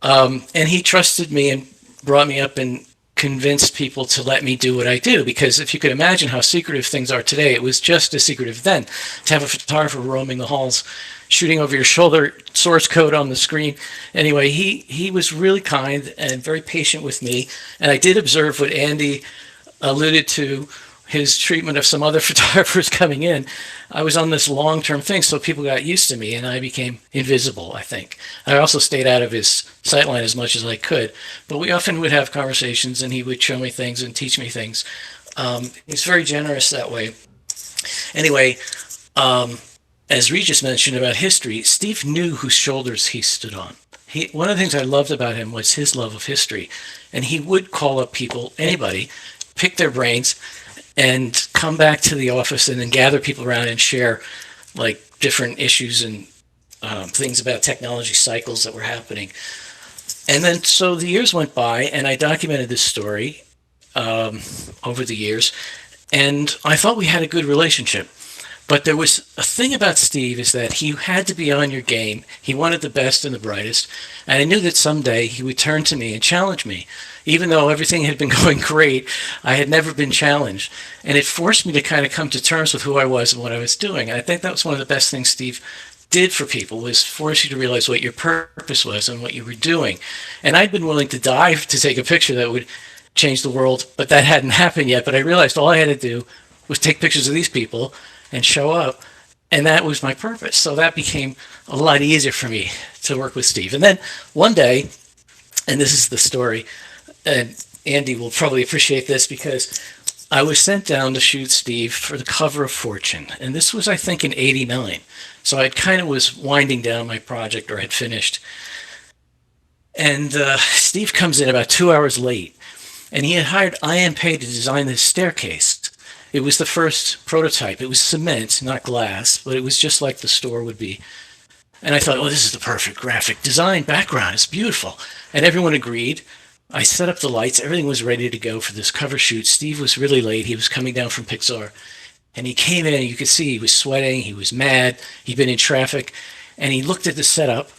And he trusted me and brought me up and convinced people to let me do what I do, because if you could imagine how secretive things are today, it was just as secretive then. To have a photographer roaming the halls, shooting over your shoulder, source code on the screen. Anyway, he was really kind and very patient with me, and I did observe what Andy alluded to, his treatment of some other photographers coming in. I was on this long-term thing, so people got used to me, and I became invisible, I think. I also stayed out of his sightline as much as I could, but we often would have conversations, and he would show me things and teach me things. He's very generous that way. Anyway, as Regis mentioned about history, Steve knew whose shoulders he stood on. One of the things I loved about him was his love of history, and he would call up people, anybody, pick their brains, and come back to the office and then gather people around and share like different issues and things about technology cycles that were happening. And then so the years went by, and I documented this story over the years, and I thought we had a good relationship. But there was a thing about Steve is that he had to be on your game. He wanted the best and the brightest. And I knew that someday he would turn to me and challenge me. Even though everything had been going great, I had never been challenged. And it forced me to kind of come to terms with who I was and what I was doing. And I think that was one of the best things Steve did for people, was force you to realize what your purpose was and what you were doing. And I'd been willing to die to take a picture that would change the world, but that hadn't happened yet. But I realized all I had to do was take pictures of these people and show up, and that was my purpose. So that became a lot easier for me to work with Steve. And then one day, and this is the story, and Andy will probably appreciate this, because I was sent down to shoot Steve for the cover of Fortune, and this was, I think, in '89. So I kind of was winding down my project, or had finished. And Steve comes in about 2 hours late, and he had hired IMP to design this staircase. It was the first prototype. It was cement, not glass, but it was just like the store would be. And I thought, oh, this is the perfect graphic design background. It's beautiful. And everyone agreed. I set up the lights. Everything was ready to go for this cover shoot. Steve was really late. He was coming down from Pixar. And he came in, and you could see he was sweating. He was mad. He'd been in traffic. And he looked at the setup,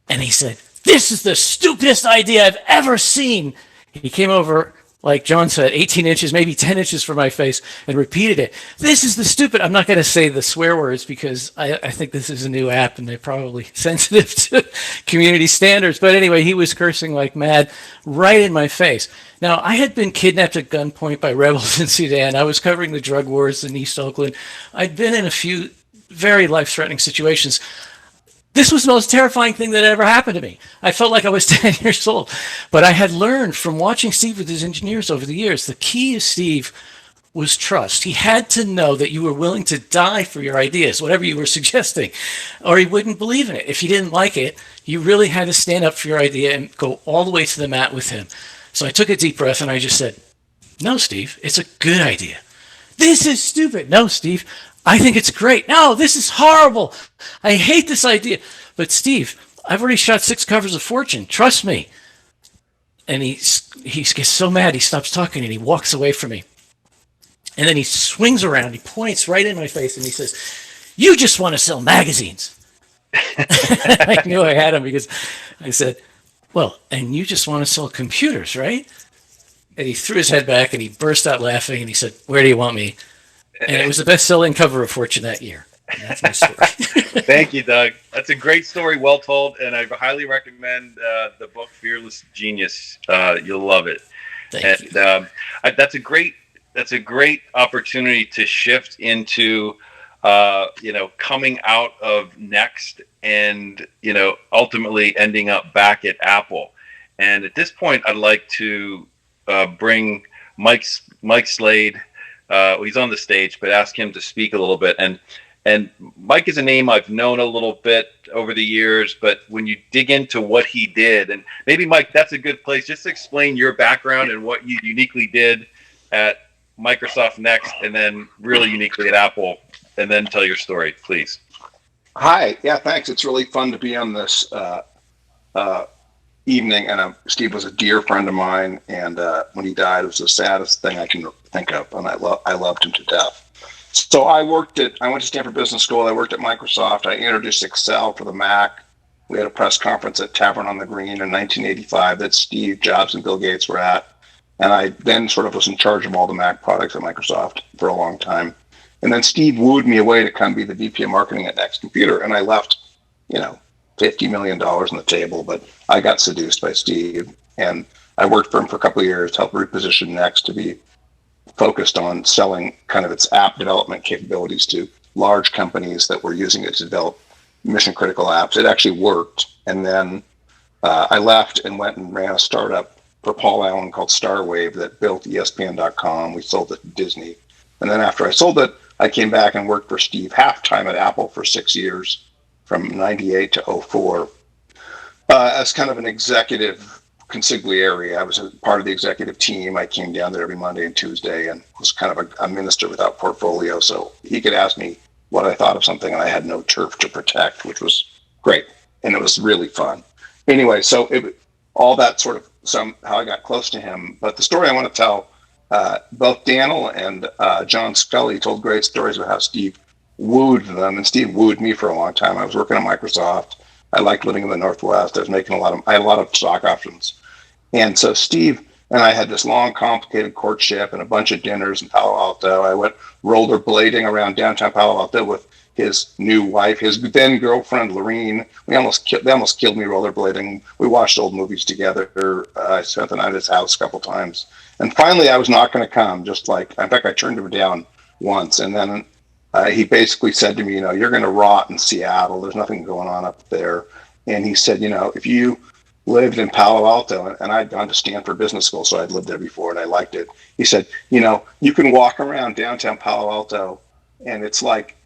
and he said, "This is the stupidest idea I've ever seen." He came over, like John said, 18 inches, maybe 10 inches from my face, and repeated it. "This is the stupid." I'm not going to say the swear words, because I think this is a new app and they're probably sensitive to community standards. But anyway, he was cursing like mad right in my face. Now, I had been kidnapped at gunpoint by rebels in Sudan. I was covering the drug wars in East Oakland. I'd been in a few very life-threatening situations. This was the most terrifying thing that ever happened to me. I felt like I was 10 years old. But I had learned from watching Steve with his engineers over the years, the key to Steve was trust. He had to know that you were willing to die for your ideas, whatever you were suggesting, or he wouldn't believe in it. If you didn't like it, you really had to stand up for your idea and go all the way to the mat with him. So I took a deep breath and I just said, "No, Steve, it's a good idea." "This is stupid." "No, Steve, I think it's great." "No, this is horrible. I hate this idea." "But Steve, I've already shot 6 covers of Fortune. Trust me." And he gets so mad, he stops talking and he walks away from me. And then he swings around, he points right in my face and he says, "You just want to sell magazines." I knew I had him, because I said, "Well, and you just want to sell computers, right?" And he threw his head back and he burst out laughing and he said, "Where do you want me?" And it was the best-selling cover of Fortune that year. And that's my story. Thank you, Doug. That's a great story, well told, and I highly recommend the book "Fearless Genius." You'll love it. Thank you. That's a great opportunity to shift into coming out of Next and ultimately ending up back at Apple. And at this point, I'd like to bring Mike Slade. He's on the stage, but ask him to speak a little bit. And Mike is a name I've known a little bit over the years, but when you dig into what he did, and maybe Mike, that's a good place just to explain your background and what you uniquely did at Microsoft Next, and then really uniquely at Apple, and then tell your story, please. Hi. Yeah, thanks. It's really fun to be on this evening. And Steve was a dear friend of mine, and when he died, it was the saddest thing I can think of, and I loved him to death. So I went to Stanford Business School. I worked at Microsoft. I introduced Excel for the Mac. We had a press conference at Tavern on the Green in 1985 that Steve Jobs and Bill Gates were at. And I then sort of was in charge of all the Mac products at Microsoft for a long time. And then Steve wooed me away to come be the VP of marketing at Next Computer. And I left, $50 million on the table, but I got seduced by Steve. And I worked for him for a couple of years, helped reposition Next to be focused on selling kind of its app development capabilities to large companies that were using it to develop mission critical apps. It actually worked. And then I left and went and ran a startup for Paul Allen called Starwave that built ESPN.com. We sold it to Disney. And then after I sold it, I came back and worked for Steve half-time at Apple for 6 years, from 98 to 04, as kind of an executive consigliere. I was a part of the executive team. I came down there every Monday and Tuesday and was kind of a minister without portfolio. So he could ask me what I thought of something, and I had no turf to protect, which was great. And it was really fun. Anyway, so all that sort of how I got close to him. But the story I want to tell, both Daniel and John Scully told great stories about how Steve wooed them, and Steve wooed me for a long time. I was working at Microsoft. I liked living in the Northwest. I had a lot of stock options. And so Steve and I had this long, complicated courtship and a bunch of dinners in Palo Alto. I went rollerblading around downtown Palo Alto with his new wife, his then girlfriend, Lorene. They almost killed me rollerblading. We watched old movies together. I spent the night at his house a couple times. And finally, I was not going to come, in fact, I turned him down once. And then he basically said to me, you're going to rot in Seattle. There's nothing going on up there. And he said, if you lived in Palo Alto, and I'd gone to Stanford Business School, so I'd lived there before and I liked it. He said, you can walk around downtown Palo Alto and it's like,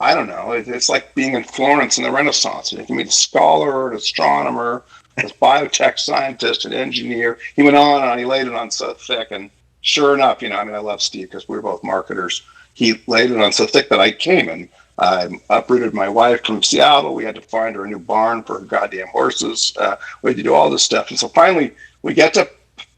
I don't know, it's like being in Florence in the Renaissance. You can meet a scholar, an astronomer, a biotech scientist, an engineer. He went on and he laid it on so thick. And sure enough, I love Steve because we were both marketers. He laid it on so thick that I came and I uprooted my wife from Seattle. We had to find her a new barn for her goddamn horses. We had to do all this stuff. And so finally we get to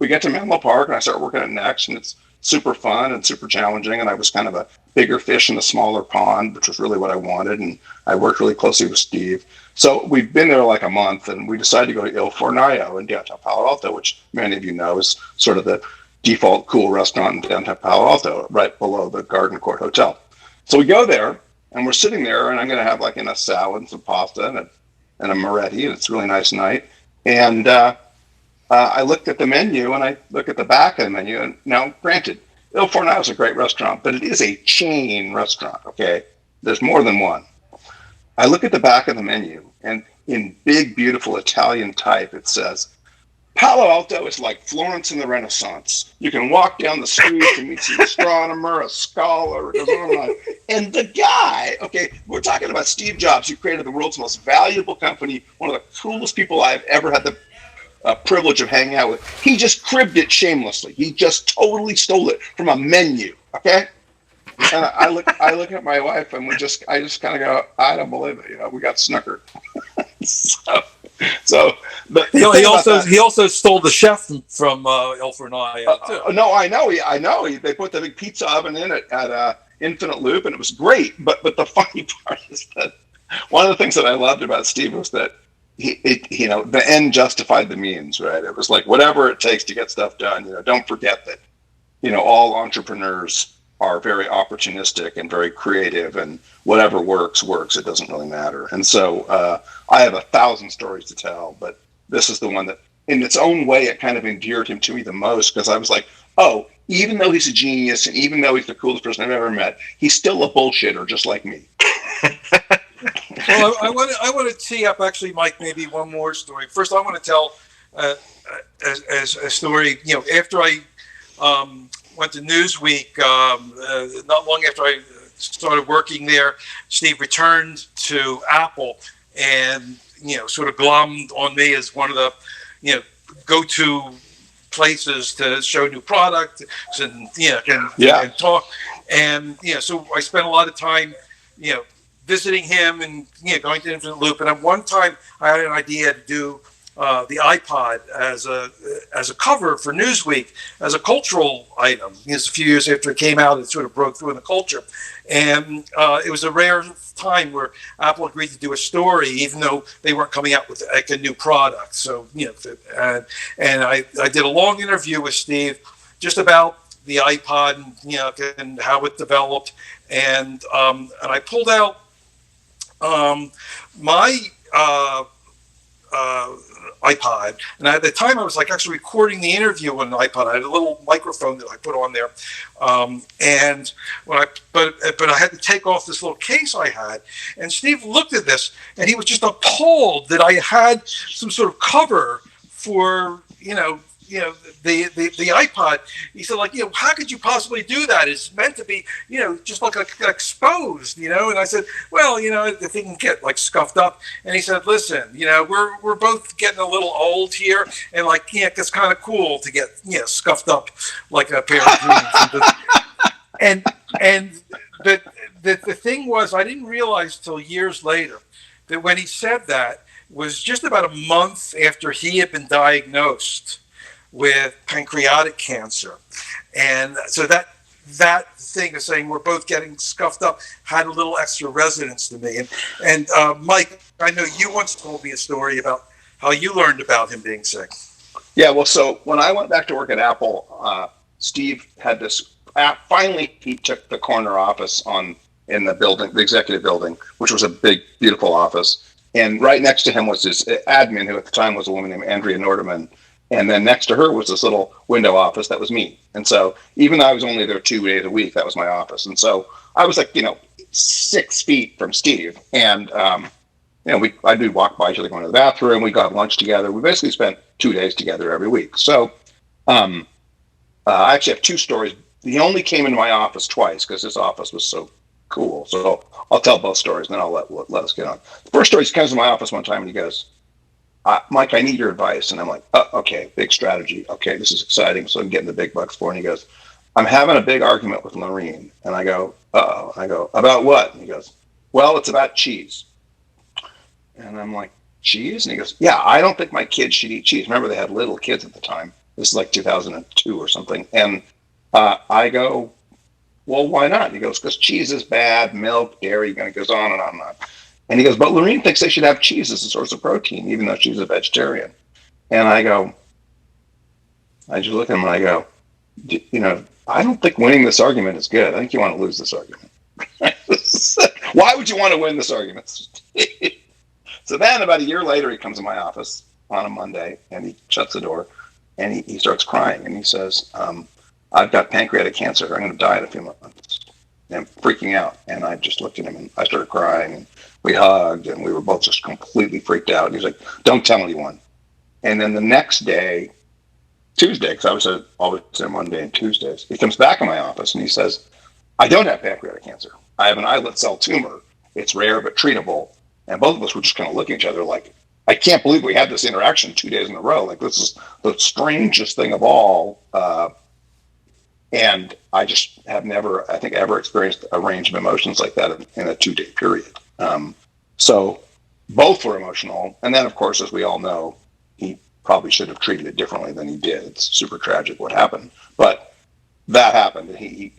Menlo Park and I start working at Next, and it's super fun and super challenging. And I was kind of a bigger fish in a smaller pond, which was really what I wanted. And I worked really closely with Steve. So we've been there like a month, and we decided to go to Il Fornaio in downtown Palo Alto, which many of you know is sort of the default cool restaurant in downtown Palo Alto, right below the Garden Court Hotel. So we go there, and we're sitting there, and I'm going to have a salad and some pasta and a Moretti, and it's a really nice night. And I looked at the menu, and I look at the back of the menu. And now, granted, Il Fornaio is a great restaurant, but it is a chain restaurant, okay? There's more than one. I look at the back of the menu, and in big, beautiful Italian type, it says, Palo Alto is like Florence in the Renaissance. You can walk down the street and meet an astronomer, a scholar, it goes on and on. And the guy, okay, we're talking about Steve Jobs, who created the world's most valuable company, one of the coolest people I've ever had the privilege of hanging out with. He just cribbed it shamelessly. He just totally stole it from a menu, okay? And I look at my wife, and I just kind of go, I don't believe it. We got snookered. But he also stole the chef from Il Fornaio too. No, I know. They put the big pizza oven in it at Infinite Loop, and it was great. But the funny part is that one of the things that I loved about Steve was that the end justified the means, right? It was like whatever it takes to get stuff done. Don't forget that all entrepreneurs are very opportunistic and very creative, and whatever works. It doesn't really matter. And so I have 1,000 stories to tell, but this is the one that, in its own way, it kind of endeared him to me the most, because I was like, oh, even though he's a genius and even though he's the coolest person I've ever met, he's still a bullshitter just like me. Well, I want to tee up actually, Mike, maybe one more story. First, I want to tell as a story. After I went to Newsweek, not long after I started working there, Steve returned to Apple and sort of glommed on me as one of the go-to places to show new product and talk. And so I spent a lot of time visiting him and going to Infinite Loop. And at one time I had an idea to do the iPod as a cover for Newsweek, as a cultural item. A few years after it came out, it sort of broke through in the culture. And it was a rare time where Apple agreed to do a story, even though they weren't coming out with a new product. So, and I did a long interview with Steve just about the iPod and how it developed. And I pulled out my iPod, and at the time I was actually recording the interview on an iPod. I had a little microphone that I put on there, and but I had to take off this little case I had. And Steve looked at this, and he was just appalled that I had some sort of cover for the iPod. He said, how could you possibly do that? It's meant to be, just exposed, And I said, well, the thing can get scuffed up. And he said, listen, we're both getting a little old here, and it's kind of cool to get scuffed up like a pair of jeans. and the thing was, I didn't realize till years later that when he said that was just about a month after he had been diagnosed with pancreatic cancer. And so that thing of saying we're both getting scuffed up had a little extra resonance to me. And Mike, I know you once told me a story about how you learned about him being sick. Yeah, well, so when I went back to work at Apple, Steve had this. Finally, he took the corner office in the building, the executive building, which was a big, beautiful office. And right next to him was his admin, who at the time was a woman named Andrea Nordeman. And then next to her was this little window office that was me. And so even though I was only there 2 days a week, that was my office. And so I was like, 6 feet from Steve. And, I'd walk by each other going to the bathroom. We got lunch together. We basically spent 2 days together every week. So I actually have 2 stories. He only came into my office twice because his office was so cool. So I'll tell both stories and then I'll let us get on. The first story, he comes to my office one time and he goes, Mike, I need your advice. And I'm like, okay, big strategy. Okay, this is exciting. So I'm getting the big bucks for it. And he goes, I'm having a big argument with Lorene. And I go, uh-oh. I go, about what? And he goes, well, it's about cheese. And I'm like, cheese? And he goes, yeah, I don't think my kids should eat cheese. Remember, they had little kids at the time. This is like 2002 or something. And I go, well, why not? And he goes, because cheese is bad, milk, dairy, and it goes on and on and on. And he goes, but Lorene thinks they should have cheese as a source of protein, even though she's a vegetarian. And I just look at him and I go, I don't think winning this argument is good. I think you want to lose this argument. Why would you want to win this argument? So then about a year later, he comes in my office on a Monday and he shuts the door and he starts crying and he says, I've got pancreatic cancer. I'm going to die in a few months. And I'm freaking out. And I just looked at him and I started crying and we hugged and we were both just completely freaked out. And he's like, don't tell anyone. And then the next day, Tuesday, because I was always there Monday and Tuesdays, he comes back in my office and he says, I don't have pancreatic cancer. I have an islet cell tumor. It's rare but treatable. And both of us were just kind of looking at each other like, I can't believe we had this interaction 2 days in a row. Like, this is the strangest thing of all. And I just have never, I think, ever experienced a range of emotions like that in a 2 day period. So both were emotional. And then, of course, as we all know, he probably should have treated it differently than he did. It's super tragic what happened. But that happened. And he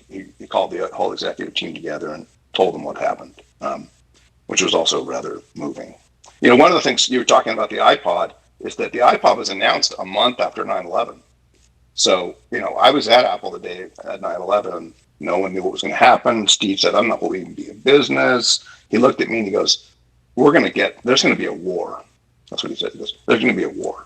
called the whole executive team together and told them what happened, which was also rather moving. One of the things you were talking about the iPod is that the iPod was announced a month after 9/11. So, I was at Apple the day at 9/11. No one knew what was going to happen. Steve said, I'm not going to even be in business. He looked at me and he goes, there's going to be a war. That's what he said. He goes, there's going to be a war.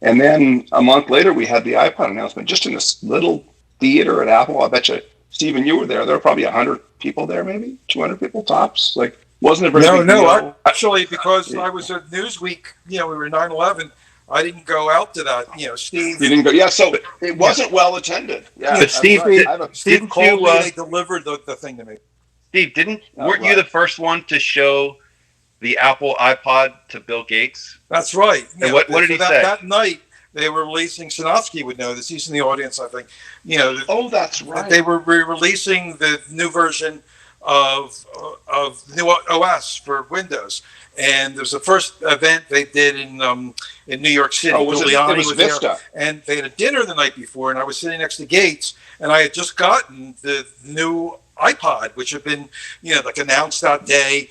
And then a month later, we had the iPod announcement just in this little theater at Apple. I bet you, Stephen, you were there. There were probably 100 people there, maybe 200 people tops. Like, wasn't it very big deal? Actually, because I was at Newsweek, we were 9/11. I didn't go out to that. Steve. You didn't go. Yeah, so it wasn't well attended. Yeah, but Steve, Steve called me. They delivered the thing to me. Steve, weren't you the first one to show the Apple iPod to Bill Gates? That's right. And what did he say? That night they were releasing. Sinofsky would know this. He's in the audience, I think. Oh, that's right. They were releasing the new version of new OS for Windows. And there was the first event they did in New York City. Oh, it was Vista. There, and they had a dinner the night before, and I was sitting next to Gates, and I had just gotten the new iPod, which had been, announced that day.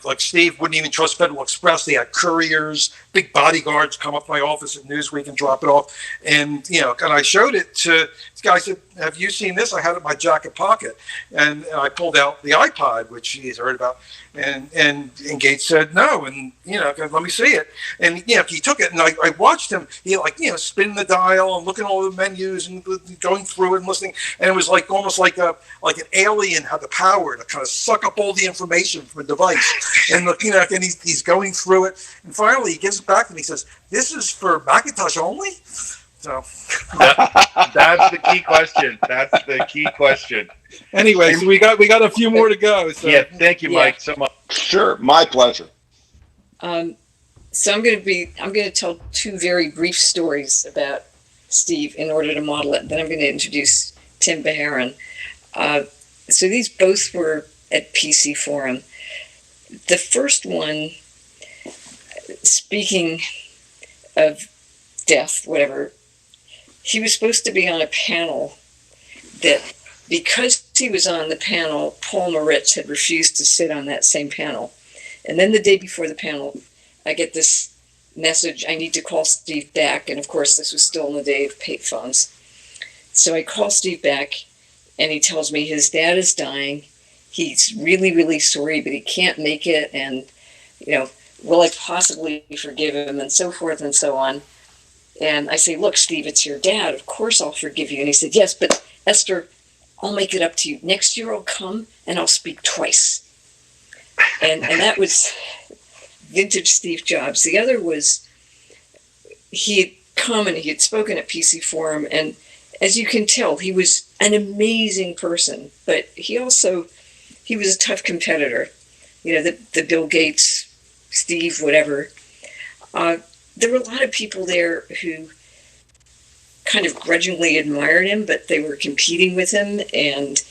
Like Steve wouldn't even trust Federal Express. They had couriers, big bodyguards come up to my office at Newsweek and drop it off. And, and I showed it to this guy. I said, have you seen this? I had it in my jacket pocket. And I pulled out the iPod, which he's heard about. And Gates said no. And, let me see it. And, he took it and I watched him, spinning the dial and looking at all the menus and going through it and listening. And it was almost like an alien had the power to kind of suck up all the information from a device. And and he's going through it. And finally he gives it back to me. He says, this is for Macintosh only? So that's the key question. That's the key question. Anyway, so we got a few more to go. So. Yeah, thank you, Mike, so much. Sure, my pleasure. So I'm going to tell 2 very brief stories about Steve in order to model it. Then I'm going to introduce Tim Baron. So these both were at PC Forum. The first one, speaking of death, whatever, he was supposed to be on a panel that, because he was on the panel, Paul Moritz had refused to sit on that same panel. And then the day before the panel, I get this message, I need to call Steve back. And of course, this was still in the day of payphones. So I call Steve back, and he tells me his dad is dying. He's really, really sorry, but he can't make it. And, you know, will I possibly forgive him, and so forth and so on. And I say, look, Steve, it's your dad. Of course I'll forgive you. And he said, yes, but Esther, I'll make it up to you. Next year I'll come and I'll speak twice. And that was vintage Steve Jobs. The other was, he had come and he had spoken at PC Forum, and as you can tell, he was an amazing person, but he was a tough competitor. You know, the Bill Gates, Steve, whatever. There were a lot of people there who kind of grudgingly admired him, but they were competing with him, and,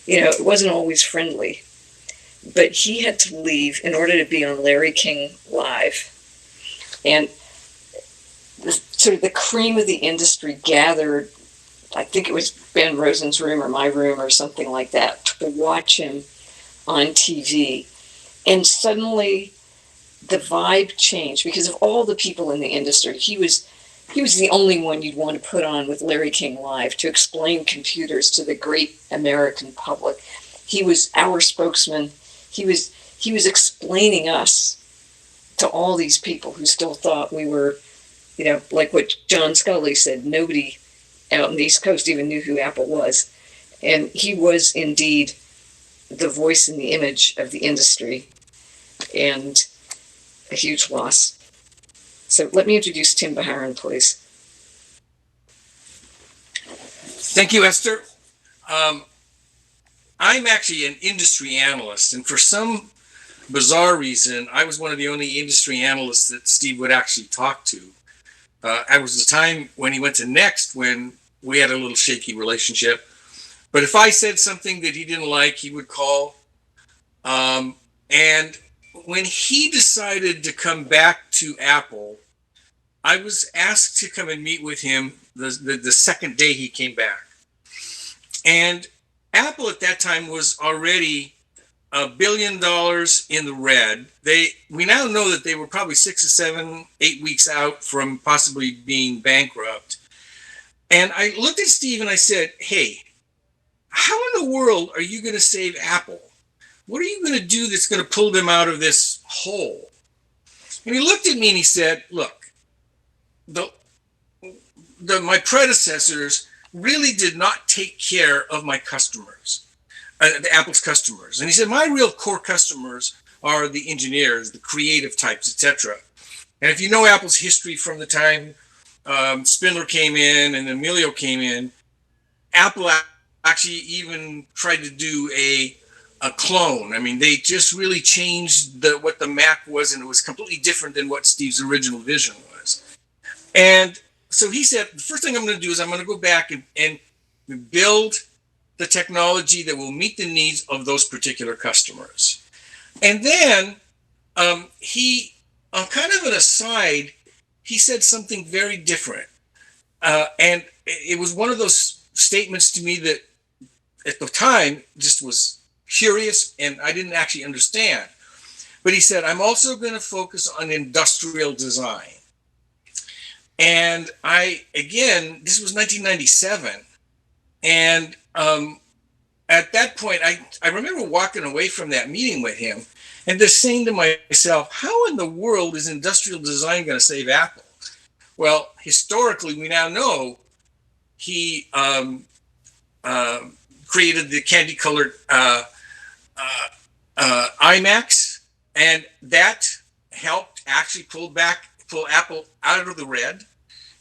you know, it wasn't always friendly. But he had to leave in order to be on Larry King Live. And sort of the cream of the industry gathered, I think it was Ben Rosen's room or my room or something like that, to watch him on TV. And suddenly the vibe changed because of all the people in the industry. He was the only one you'd want to put on with Larry King Live to explain computers to the great American public. He was our spokesman. He was explaining us to all these people who still thought we were, you know, like what John Scully said, nobody out on the East Coast even knew who Apple was. And he was indeed the voice and the image of the industry, and a huge loss. So let me introduce Tim Baharin, please. Thank you, Esther. I'm actually an industry analyst, and for some bizarre reason, I was one of the only industry analysts that Steve would actually talk to. I was the time when he went to Next when we had a little shaky relationship. But if I said something that he didn't like, he would call. And when he decided to come back to Apple, I was asked to come and meet with him the second day he came back. And Apple at that time was already $1 billion in the red. We now know that they were probably 6 or 7, 8 weeks out from possibly being bankrupt. And I looked at Steve and I said, hey, how in the world are you going to save Apple? What are you going to do that's going to pull them out of this hole? And he looked at me and he said, look, my predecessors really did not take care of my customers, Apple's customers. And he said, my real core customers are the engineers, the creative types, etc. And if you know Apple's history from the time Spindler came in and Emilio came in, Apple actually even tried to do a clone. I mean, they just really changed what the Mac was, and it was completely different than what Steve's original vision was. And so he said, the first thing I'm going to do is I'm going to go back and build the technology that will meet the needs of those particular customers. And then he, on kind of an aside, he said something very different. And it was one of those statements to me that at the time just was curious and I didn't actually understand. But he said, I'm also going to focus on industrial design. And this was 1997. And at that point, I remember walking away from that meeting with him and just saying to myself, how in the world is industrial design going to save Apple? Well, historically, we now know he created the candy-colored iMacs, and that helped actually pull Apple out of the red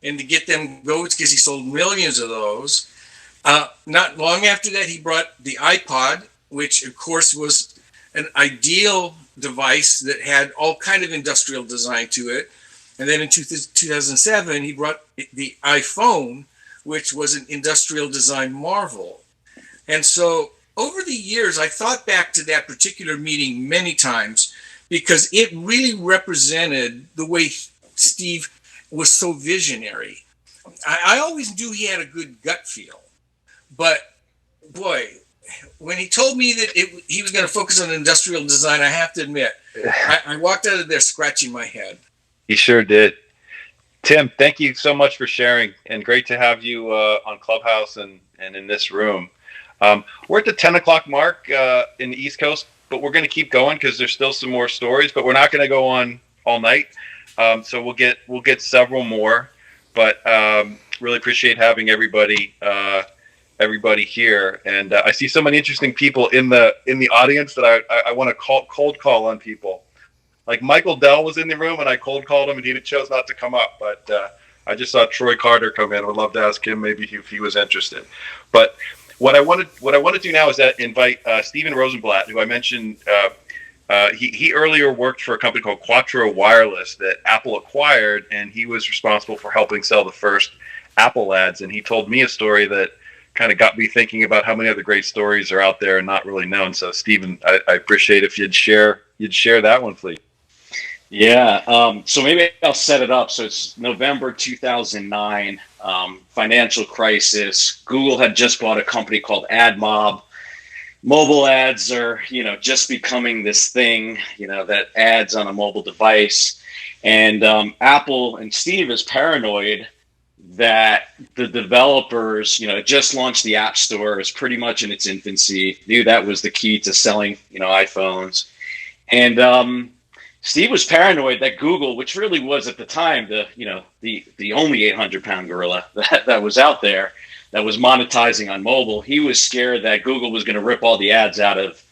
and to get them going, because he sold millions of those. Not long after that, he brought the iPod, which of course was an ideal device that had all kind of industrial design to it. And then in 2007, he brought the iPhone, which was an industrial design marvel. And so over the years, I thought back to that particular meeting many times because it really represented the way Steve was so visionary. I always knew he had a good gut feel, but boy, when he told me that he was going to focus on industrial design, I have to admit, I walked out of there scratching my head. He sure did. Tim, thank you so much for sharing, and great to have you on Clubhouse and in this room. We're at the 10 o'clock mark in the East Coast, but we're going to keep going because there's still some more stories, but we're not going to go on all night. So we'll get several more, but really appreciate having everybody here. And I see so many interesting people in the audience that I want to cold call on people. Like Michael Dell was in the room and I cold called him and he chose not to come up. But I just saw Troy Carter come in. I would love to ask him maybe if he was interested. But what I want to do now is invite Steven Rosenblatt, who I mentioned. He earlier worked for a company called Quattro Wireless that Apple acquired, and he was responsible for helping sell the first Apple ads. And he told me a story that kind of got me thinking about how many other great stories are out there and not really known. So, Steven, I appreciate if you'd share that one, please. Yeah. So maybe I'll set it up. So it's November 2009, financial crisis. Google had just bought a company called AdMob. Mobile ads are, just becoming this thing, that ads on a mobile device. And Apple and Steve is paranoid that the developers, just launched the App Store, is pretty much in its infancy, knew that was the key to selling, iPhones. And Steve was paranoid that Google, which really was at the time the only 800-pound gorilla that was out there, that was monetizing on mobile, he was scared that Google was going to rip all the ads out of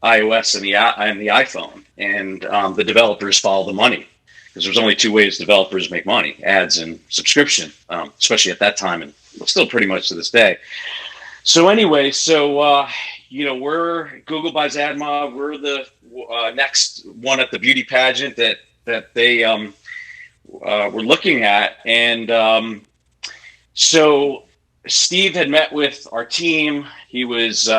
iOS and the iPhone, and the developers follow the money, because there's only two ways developers make money: ads and subscription, especially at that time, and still pretty much to this day. So anyway, we're Google buys AdMob. We're the next one at the beauty pageant that they were looking at, and so Steve had met with our team. He was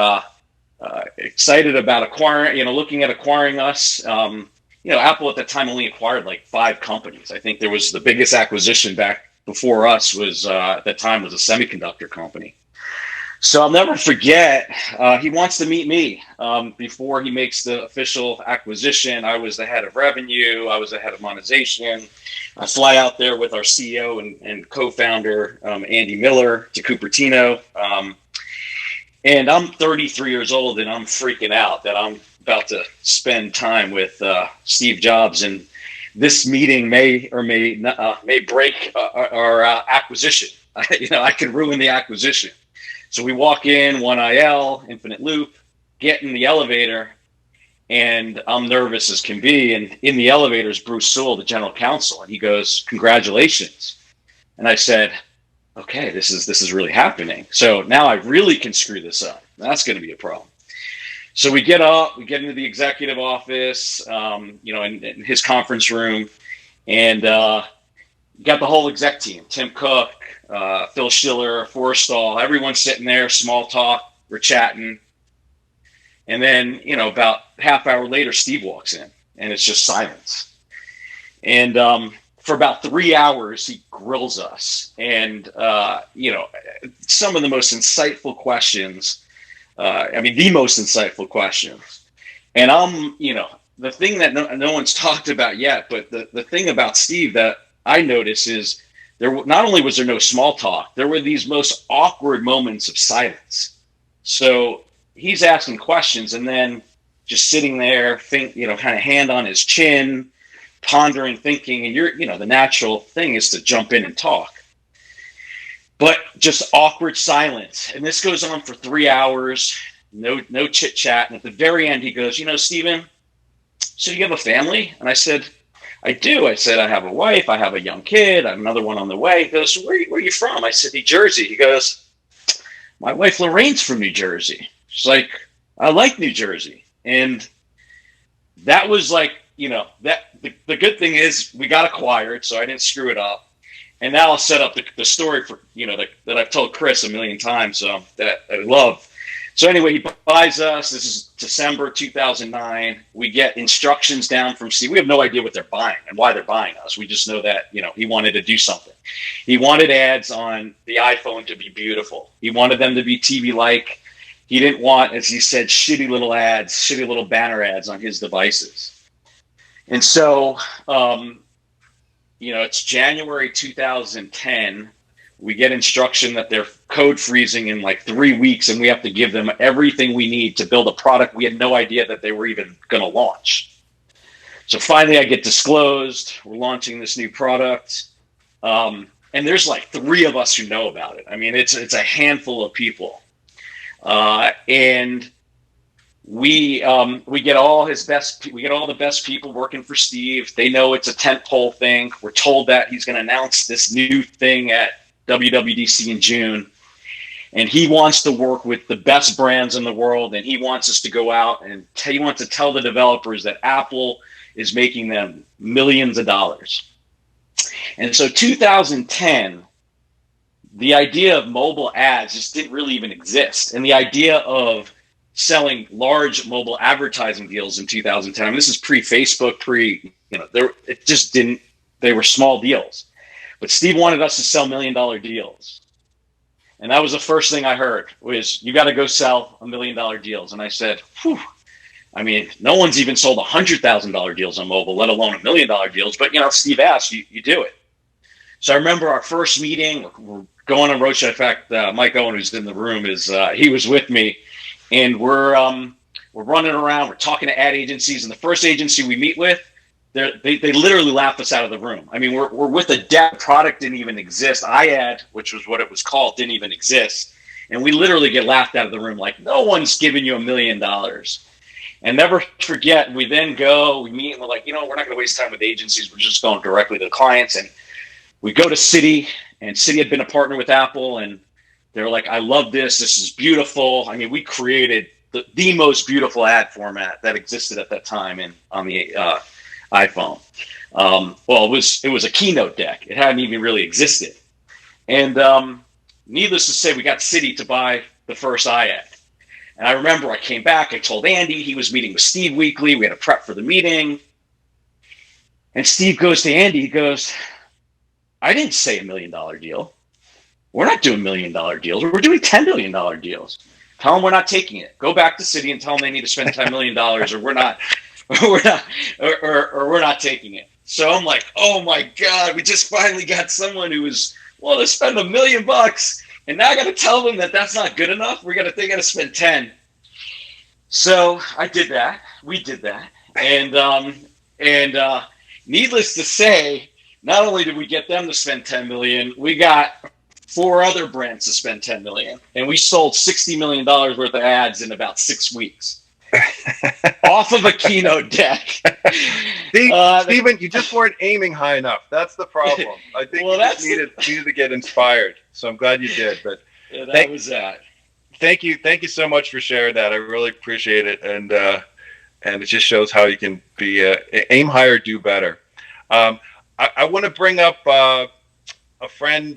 excited about looking at acquiring us. Apple at the time only acquired like 5 companies. I think there was the biggest acquisition back before us was at the time was a semiconductor company. So I'll never forget, he wants to meet me before he makes the official acquisition. I was the head of revenue. I was the head of monetization. I fly out there with our CEO and co-founder, Andy Miller, to Cupertino. And I'm 33 years old and I'm freaking out that I'm about to spend time with Steve Jobs. And this meeting may break our acquisition. I could ruin the acquisition. So we walk in, 1IL, Infinite Loop, get in the elevator, and I'm nervous as can be. And in the elevator is Bruce Sewell, the general counsel, and he goes, "Congratulations." And I said, "Okay, this is really happening. So now I really can screw this up. That's going to be a problem." So we get up, we get into the executive office, in his conference room, and got the whole exec team: Tim Cook, Phil Schiller, Forstall, everyone's sitting there, small talk, we're chatting. And then, about half hour later, Steve walks in and it's just silence. And for about 3 hours, he grills us. And, some of the most insightful questions, the most insightful questions. And the thing that no one's talked about yet, but the thing about Steve that I notice is not only was there no small talk, there were these most awkward moments of silence. So he's asking questions and then just sitting there, kind of hand on his chin, pondering, thinking, and the natural thing is to jump in and talk. But just awkward silence. And this goes on for 3 hours, no chit chat. And at the very end, he goes, "Steven, so you have a family?" And I said, "I do." I said, "I have a wife, I have a young kid, I have another one on the way." He goes, where are you from?" I said, "New Jersey." He goes, "My wife Lorraine's from New Jersey." She's like, "I like New Jersey." And that was like, the good thing is we got acquired, so I didn't screw it up. And now I'll set up the story for, that I've told Chris a million times, that I love. So anyway, he buys us. This is December 2009. We get instructions down from Steve. We have no idea what they're buying and why they're buying us. We just know that, he wanted to do something. He wanted ads on the iPhone to be beautiful. He wanted them to be TV-like. He didn't want, as he said, shitty little ads, shitty little banner ads on his devices. And so, it's January 2010. We get instruction that they're code freezing in like 3 weeks, and we have to give them everything we need to build a product we had no idea that they were even going to launch. So finally I get disclosed. We're launching this new product. And there's like 3 of us who know about it. I mean, it's a handful of people. And we get all the best people working for Steve. They know it's a tentpole thing. We're told that he's going to announce this new thing at WWDC in June, and he wants to work with the best brands in the world, and he wants us to go out and he wants to tell the developers that Apple is making them millions of dollars. And so 2010, the idea of mobile ads just didn't really even exist, and the idea of selling large mobile advertising deals in 2010, I mean, this is pre-Facebook, it just didn't, they were small deals. But Steve wanted us to sell $1 million deals. And that was the first thing I heard was, you got to go sell $1 million deals. And I said, whew, I mean, no one's even sold $100,000 deals on mobile, let alone $1 million deals. But, Steve asked, you do it. So I remember our first meeting, we're going on roadshow. In fact, Mike Owen, who's in the room, he was with me. And we're running around, we're talking to ad agencies. And the first agency we meet with, they literally laughed us out of the room. I mean, we're with a dev product didn't even exist. iAd, which was what it was called, didn't even exist. And we literally get laughed out of the room like, no one's giving you $1 million. And never forget, we then go, we meet, and we're like, we're not going to waste time with agencies. We're just going directly to the clients. And we go to Citi, and Citi had been a partner with Apple. And they were like, I love this. This is beautiful. I mean, we created the most beautiful ad format that existed at that time on the iPhone. It was a keynote deck. It hadn't even really existed. And needless to say, we got Citi to buy the first iAd. And I remember I came back, I told Andy, he was meeting with Steve weekly. We had to prep for the meeting. And Steve goes to Andy, he goes, I didn't say $1 million deal. We're not doing $1 million deals. We're doing $10 million deals. Tell them we're not taking it. Go back to Citi and tell them they need to spend $10 million or we're not. We're not taking it. So I'm like, oh my God, we just finally got someone who was willing to spend $1 million, and now I got to tell them that that's not good enough. They got to spend 10. So I did that. We did that, and needless to say, not only did we get them to spend 10 million, we got 4 other brands to spend 10 million, and we sold $60 million worth of ads in about 6 weeks. Off of a keynote deck. Stephen, you just weren't aiming high enough. That's the problem. I think you just needed to get inspired. So I'm glad you did. But that was that. Thank you so much for sharing that. I really appreciate it, and it just shows how you can be aim higher, do better. I want to bring up a friend,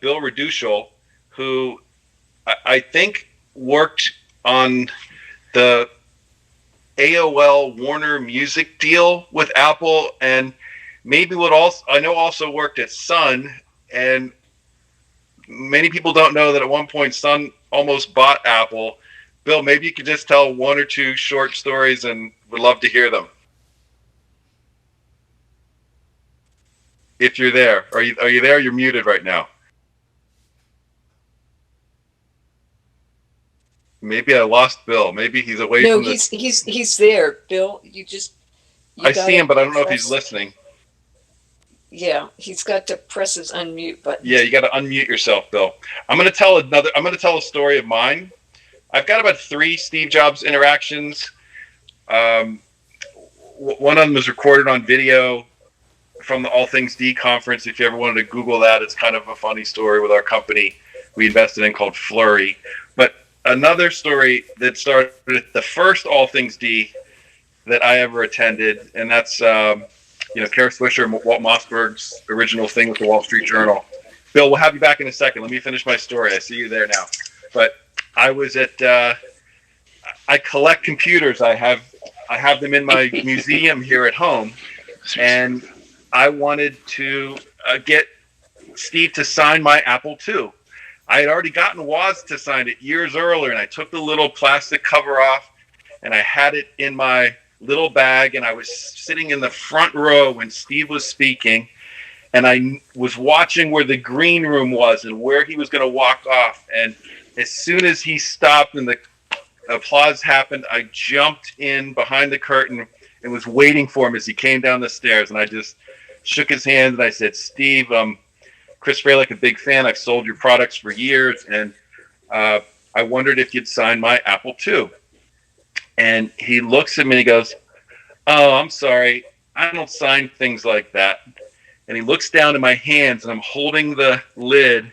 Bill Reducial, who I think worked on the AOL Warner Music deal with Apple, and maybe also worked at Sun. And many people don't know that at one point Sun almost bought Apple. Bill, maybe you could just tell 1 or 2 short stories, and would love to hear them. If you're there, are you there? You're muted right now. Maybe I lost Bill. Maybe he's away from the... No, he's there, Bill. I see him, but I don't know if he's listening. Yeah, he's got to press his unmute button. Yeah, you got to unmute yourself, Bill. I'm going to tell a story of mine. I've got about 3 Steve Jobs interactions. One of them was recorded on video from the All Things D conference. If you ever wanted to Google that, it's kind of a funny story with our company we invested in called Flurry. But another story that started at the first All Things D that I ever attended, and that's Kara Swisher and Walt Mossberg's original thing with the Wall Street Journal. Bill, we'll have you back in a second. Let me finish my story. I see you there now. But I was at I collect computers. I have them in my museum here at home, and I wanted to get Steve to sign my Apple II. I had already gotten Woz to sign it years earlier, and I took the little plastic cover off, and I had it in my little bag, and I was sitting in the front row when Steve was speaking, and I was watching where the green room was and where he was going to walk off. And as soon as he stopped and the applause happened, I jumped in behind the curtain and was waiting for him as he came down the stairs, and I just shook his hand and I said, Steve, Chris Fralick, a big fan. I've sold your products for years, and I wondered if you'd sign my Apple II. And he looks at me and he goes, oh, I'm sorry. I don't sign things like that. And he looks down at my hands, and I'm holding the lid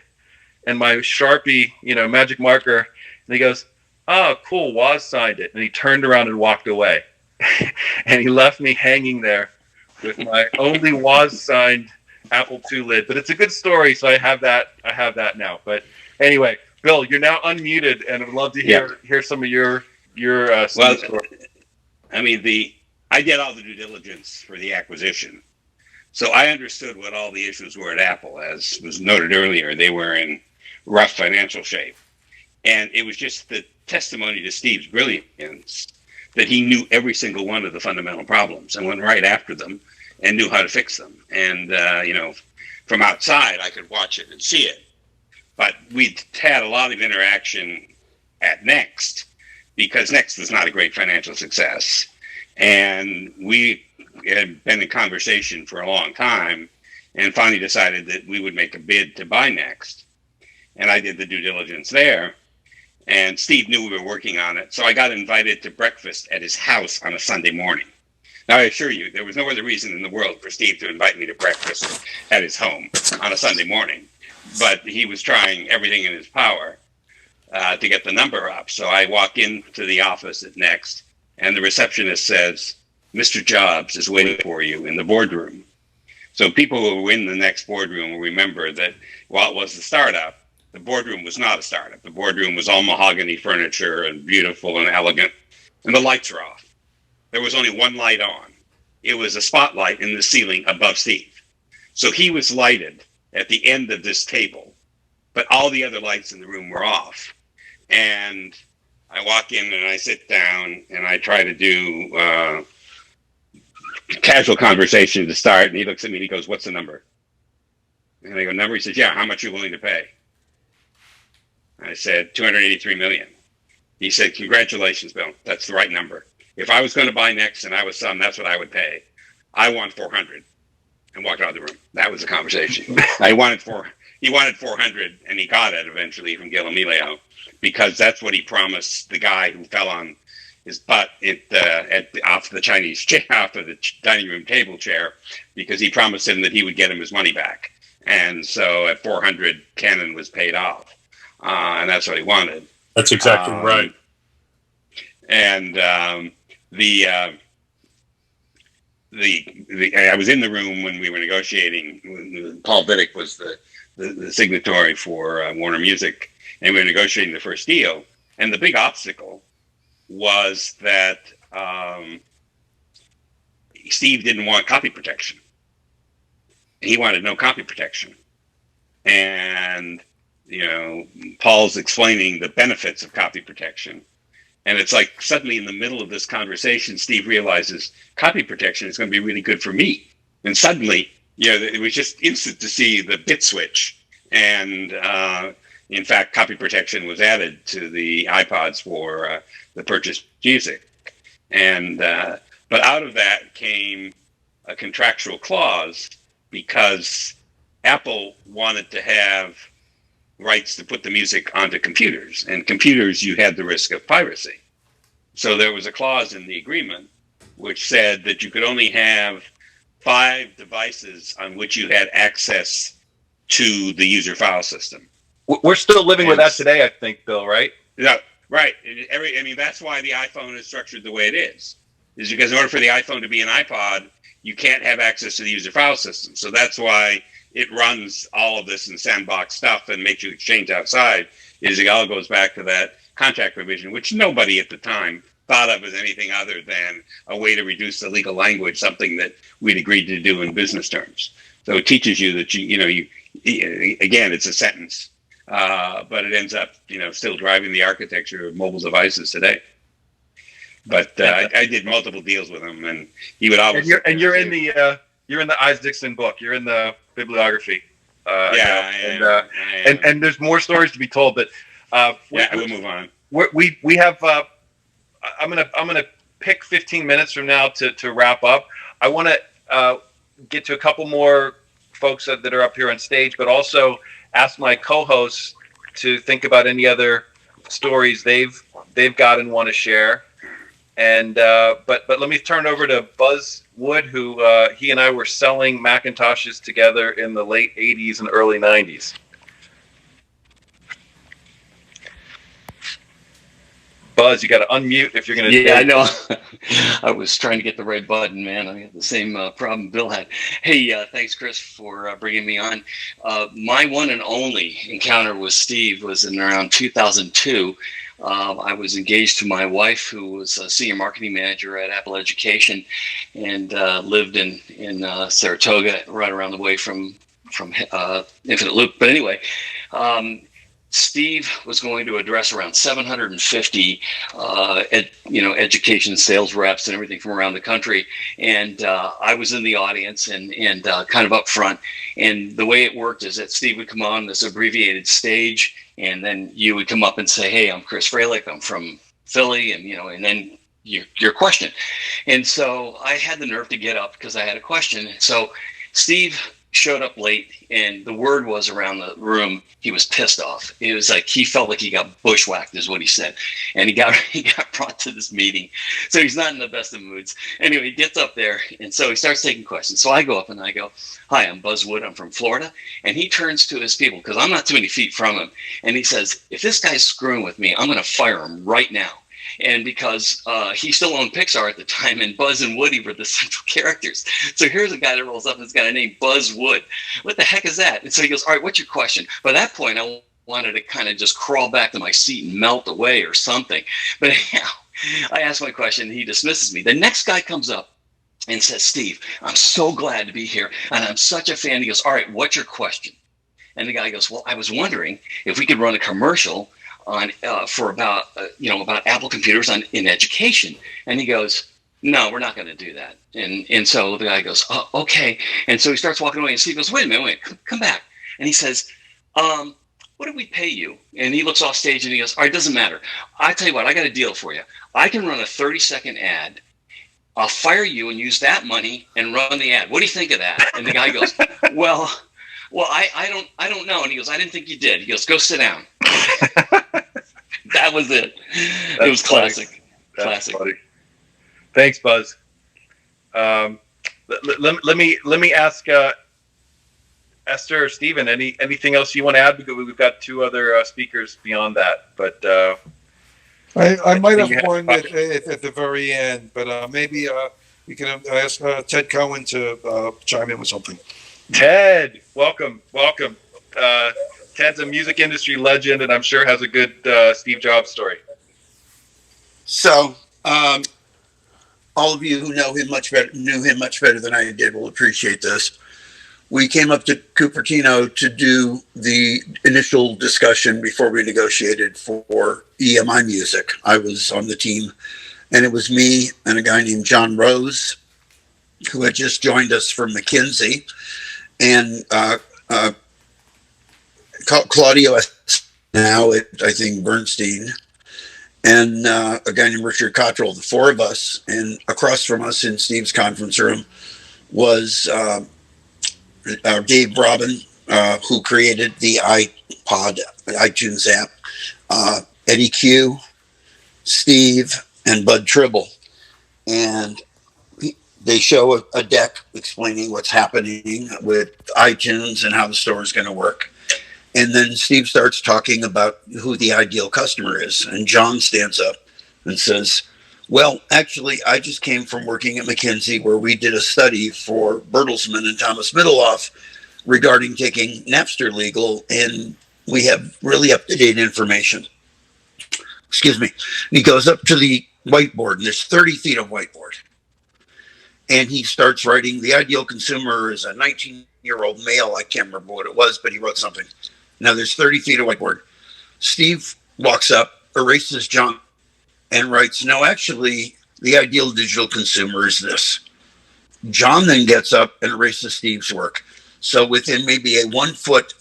and my Sharpie, magic marker. And he goes, oh, cool. Woz signed it. And he turned around and walked away. And he left me hanging there with my only Woz signed Apple II lid. But it's a good story, so I have that now. But anyway, Bill, you're now unmuted, and I'd love to hear some of your story. I mean, I did all the due diligence for the acquisition, so I understood what all the issues were at Apple. As was noted earlier, they were in rough financial shape, and it was just the testimony to Steve's brilliance that he knew every single one of the fundamental problems and went right after them and knew how to fix them. And from outside, I could watch it and see it, but we'd had a lot of interaction at Next, because Next was not a great financial success. And we had been in conversation for a long time and finally decided that we would make a bid to buy Next. And I did the due diligence there. And Steve knew we were working on it. So I got invited to breakfast at his house on a Sunday morning. Now, I assure you, there was no other reason in the world for Steve to invite me to breakfast at his home on a Sunday morning. But he was trying everything in his power to get the number up. So I walk into the office at Next, and the receptionist says, Mr. Jobs is waiting for you in the boardroom. So people who were in the Next boardroom will remember that while it was a startup, the boardroom was not a startup. The boardroom was all mahogany furniture and beautiful and elegant, and the lights were off. There was only one light on. It was a spotlight in the ceiling above Steve. So he was lighted at the end of this table, but all the other lights in the room were off. And I walk in and I sit down and I try to do casual conversation to start. And he looks at me and he goes, what's the number? And I go, number? He says, yeah, how much are you willing to pay? I said, 283 million. He said, congratulations, Bill. That's the right number. If I was going to buy Next and I was some, that's what I would pay. I want 400, and walked out of the room. That was the conversation. He wanted 400, and he got it eventually from Gil Amelio, because that's what he promised the guy who fell on his butt off the Chinese chair, off of the dining room table chair, because he promised him that he would get him his money back. And so at 400, Canon was paid off, and that's what he wanted. That's exactly right. And I was in the room when we were negotiating. When Paul Vidic was the signatory for Warner Music, and we were negotiating the first deal. And the big obstacle was that Steve didn't want copy protection. He wanted no copy protection. And Paul's explaining the benefits of copy protection. And it's like suddenly in the middle of this conversation, Steve realizes copy protection is going to be really good for me. And suddenly, it was just instant to see the bit switch. And in fact, copy protection was added to the iPods for the purchased music. And but out of that came a contractual clause, because Apple wanted to have rights to put the music onto computers, and computers, you had the risk of piracy. So there was a clause in the agreement which said that you could only have 5 devices on which you had access to the user file system. We're still living with that today, I think, Bill, right? Yeah, right. That's why the iPhone is structured the way it is because in order for the iPhone to be an iPod, you can't have access to the user file system. So that's why it runs all of this in sandbox stuff and makes you exchange outside. It all goes back to that contract provision, which nobody at the time thought of as anything other than a way to reduce the legal language, something that we'd agreed to do in business terms. So it teaches you that you again, it's a sentence, but it ends up, still driving the architecture of mobile devices today. But I did multiple deals with him, and he would always. You're in the Isaacson book. You're in the bibliography. And there's more stories to be told, but we'll move on. We have. I'm gonna pick 15 minutes from now to wrap up. I want to get to a couple more folks that are up here on stage, but also ask my co-hosts to think about any other stories they've got and want to share. And but let me turn over to Buzz Wood, who he and I were selling Macintoshes together in the late 80s and early 90s. Buzz, you got to unmute if you're going to. Yeah, I know. I was trying to get the right button, man. I had the same problem Bill had. Hey, thanks, Chris, for bringing me on. My one and only encounter with Steve was in around 2002. I was engaged to my wife, who was a senior marketing manager at Apple Education, and lived in Saratoga, right around the way from Infinite Loop. But anyway. Steve was going to address around 750, education sales reps and everything from around the country. And I was in the audience and kind of up front. And the way it worked is that Steve would come on this abbreviated stage, and then you would come up and say, "Hey, I'm Chris Fralick. I'm from Philly," and then your question. And so I had the nerve to get up because I had a question. So Steve showed up late, and the word was around the room he was pissed off. It was like he felt like he got bushwhacked, is what he said, and he got brought to this meeting. So he's not in the best of moods. Anyway, he gets up there, and so he starts taking questions. So I go up and I go, "Hi, I'm Buzz Wood. I'm from Florida." And he turns to his people, because I'm not too many feet from him, and he says, "If this guy's screwing with me, I'm going to fire him right now." And because he still owned Pixar at the time, and Buzz and Woody were the central characters. So here's a guy that rolls up and has got a name, Buzz Wood. What the heck is that? And so he goes, "All right, what's your question?" By that point, I wanted to kind of just crawl back to my seat and melt away or something. But anyhow, I asked my question, and he dismisses me. The next guy comes up and says, "Steve, I'm so glad to be here, and I'm such a fan." He goes, "All right, what's your question?" And the guy goes, "Well, I was wondering if we could run a commercial on for about Apple computers in education." And he goes, "No, we're not going to do that." And so the guy goes, "Oh, okay." And so he starts walking away, and Steve goes, "Wait a minute, come back." And he says, "What did we pay you?" And he looks off stage and he goes, "All right, doesn't matter. I tell you what, I got a deal for you. I can run a 30-second ad. I'll fire you and use that money and run the ad. What do you think of that?" And the guy goes, Well, I don't know." And he goes, "I didn't think you did." He goes, "Go sit down." That was it. It was classic. Classic. Funny. Thanks, Buzz. Let me ask Esther or Stephen, anything else you want to add? Because we've got two other speakers beyond that. But I might have one at the very end, but maybe we can ask Ted Cohen to chime in with something. Ted, welcome. Ted's a music industry legend, and I'm sure has a good Steve Jobs story. So, all of you who knew him much better than I did will appreciate this. We came up to Cupertino to do the initial discussion before we negotiated for EMI Music. I was on the team, and it was me and a guy named John Rose, who had just joined us from McKinsey, and Claudio now at, I think, Bernstein, and a guy named Richard Cottrell, the four of us. And across from us in Steve's conference room was Dave Robin, who created the iTunes app, Eddie Q, Steve, and Bud Tribble. And they show a deck explaining what's happening with iTunes and how the store is going to work. And then Steve starts talking about who the ideal customer is. And John stands up and says, "Well, actually, I just came from working at McKinsey, where we did a study for Bertelsmann and Thomas Middlehoff regarding taking Napster legal, and we have really up-to-date information." excuse me, and he goes up to the whiteboard, and there's 30 feet of whiteboard. And he starts writing, the ideal consumer is a 19-year-old male. I can't remember what it was, but he wrote something. Now there's 30 feet of whiteboard. Steve walks up, erases John, and writes, no, actually, the ideal digital consumer is this. John then gets up and erases Steve's work. So within maybe a 1 foot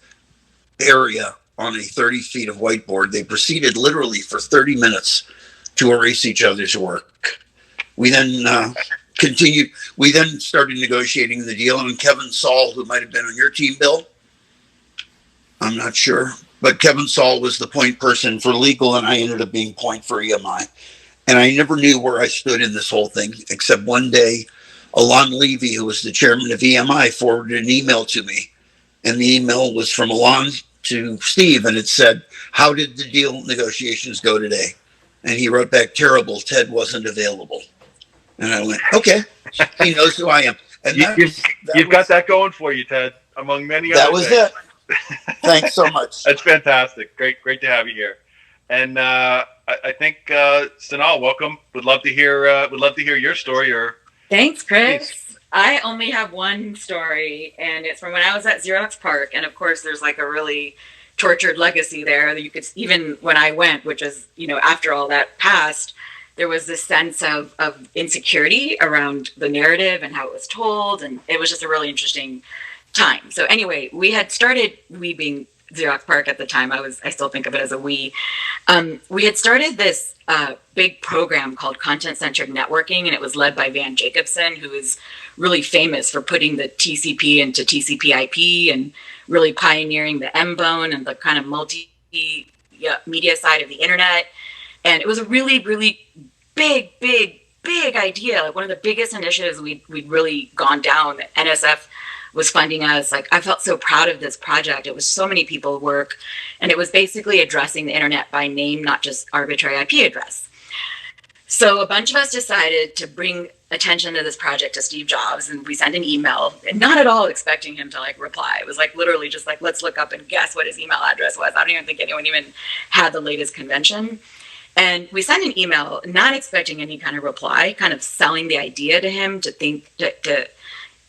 area on a 30 feet of whiteboard, they proceeded literally for 30 minutes to erase each other's work. We then continued. We then started negotiating the deal, and Kevin Saul, who might have been on your team, Bill, I'm not sure, but Kevin Saul was the point person for legal, and I ended up being point for EMI. And I never knew where I stood in this whole thing, except one day, Alon Levy, who was the chairman of EMI, forwarded an email to me. And the email was from Alon to Steve, and it said, how did the deal negotiations go today? And he wrote back, terrible, Ted wasn't available. And I went, okay, he knows who I am. And you've got that going for you, Ted, among many other that was things. It. Thanks so much. That's fantastic. Great to have you here. And I think Sanal, welcome. Would love to hear your story. Or thanks, Chris. I only have one story, and it's from when I was at Xerox PARC. And of course, there's like a really tortured legacy there that you could, even when I went, which is, after all that passed, there was this sense of insecurity around the narrative and how it was told. And it was just a really interesting time. So anyway, we had started, we being Xerox PARC at the time, I still think of it as a we had started this big program called Content-Centric Networking, and it was led by Van Jacobson, who is really famous for putting the TCP into TCP/IP and really pioneering the M-Bone and the kind of multimedia side of the internet. And it was a really, really big idea, like one of the biggest initiatives we'd really gone down. NSF was funding us. Like, I felt so proud of this project. It was so many people work, and it was basically addressing the internet by name, not just arbitrary IP address. So a bunch of us decided to bring attention to this project to Steve Jobs, and we sent an email, and not at all expecting him to reply. It was literally just let's look up and guess what his email address was. I don't even think anyone even had the latest convention. And we sent an email, not expecting any kind of reply, kind of selling the idea to him to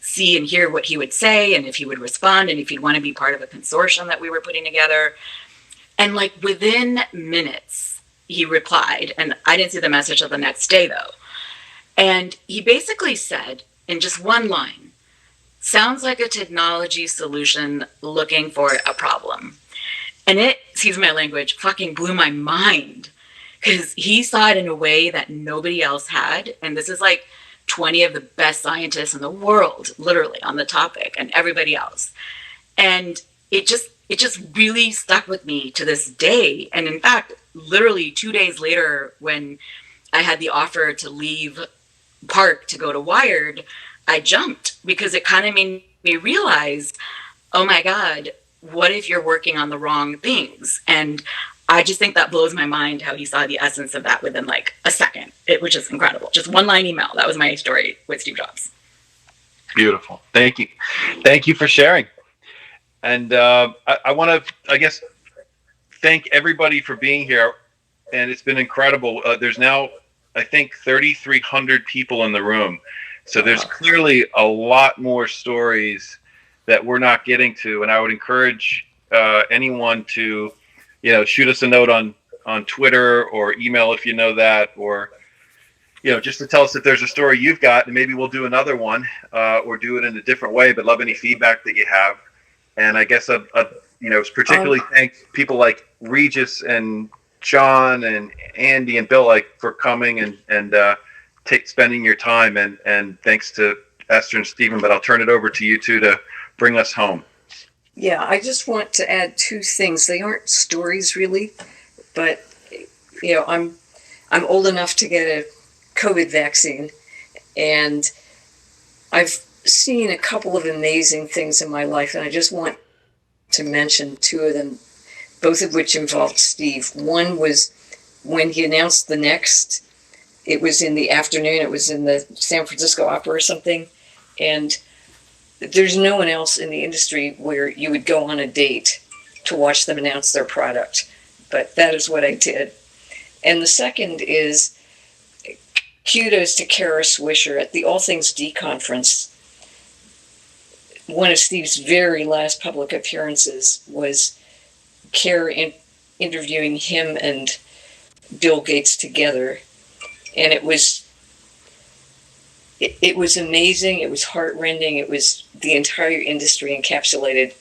see and hear what he would say, and if he would respond, and if he'd want to be part of a consortium that we were putting together. And within minutes, he replied, and I didn't see the message till the next day though. And he basically said in just one line, sounds like a technology solution looking for a problem. And it, excuse my language, fucking blew my mind, because he saw it in a way that nobody else had. And this is 20 of the best scientists in the world, literally, on the topic, and everybody else. And it just really stuck with me to this day. And in fact, literally 2 days later, when I had the offer to leave PARC to go to Wired, I jumped, because it kind of made me realize, oh my God, what if you're working on the wrong things? And I just think that blows my mind how he saw the essence of that within a second. It was just incredible. Just one line email. That was my story with Steve Jobs. Beautiful. Thank you. Thank you for sharing. And I want to, thank everybody for being here. And it's been incredible. There's now, I think, 3,300 people in the room. So there's clearly a lot more stories that we're not getting to. And I would encourage anyone to shoot us a note on Twitter or email if you know that, or, just to tell us if there's a story you've got, and maybe we'll do another one or do it in a different way, but love any feedback that you have. And I guess, particularly thank people like Regis and John and Andy and Bill, for coming and spending your time. And thanks to Esther and Stephen, but I'll turn it over to you two to bring us home. Yeah, I just want to add two things. They aren't stories really, but I'm old enough to get a COVID vaccine, and I've seen a couple of amazing things in my life, and I just want to mention two of them, both of which involved Steve. One was when he announced the Next. It was in the afternoon. It was in the San Francisco Opera or something, and there's no one else in the industry where you would go on a date to watch them announce their product. But that is what I did. And the second is kudos to Kara Swisher at the All Things D conference. One of Steve's very last public appearances was Kara interviewing him and Bill Gates together. And it was amazing. It was heartrending. It was the entire industry encapsulated.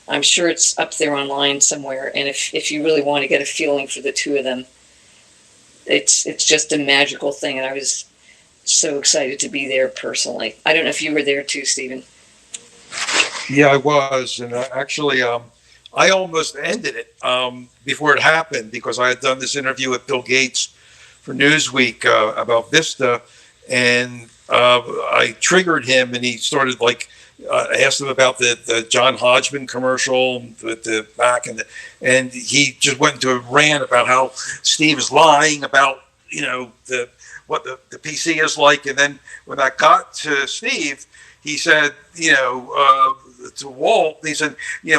I'm sure it's up there online somewhere. And if you really want to get a feeling for the two of them, it's just a magical thing. And I was so excited to be there personally. I don't know if you were there too, Stephen. Yeah, I was. And actually, I almost ended it before it happened because I had done this interview with Bill Gates for Newsweek about Vista. And I triggered him and he started asked him about the John Hodgman commercial with the Mac and he just went into a rant about how Steve is lying about, what the PC is like. And then when I got to Steve, he said, to Walt, he said,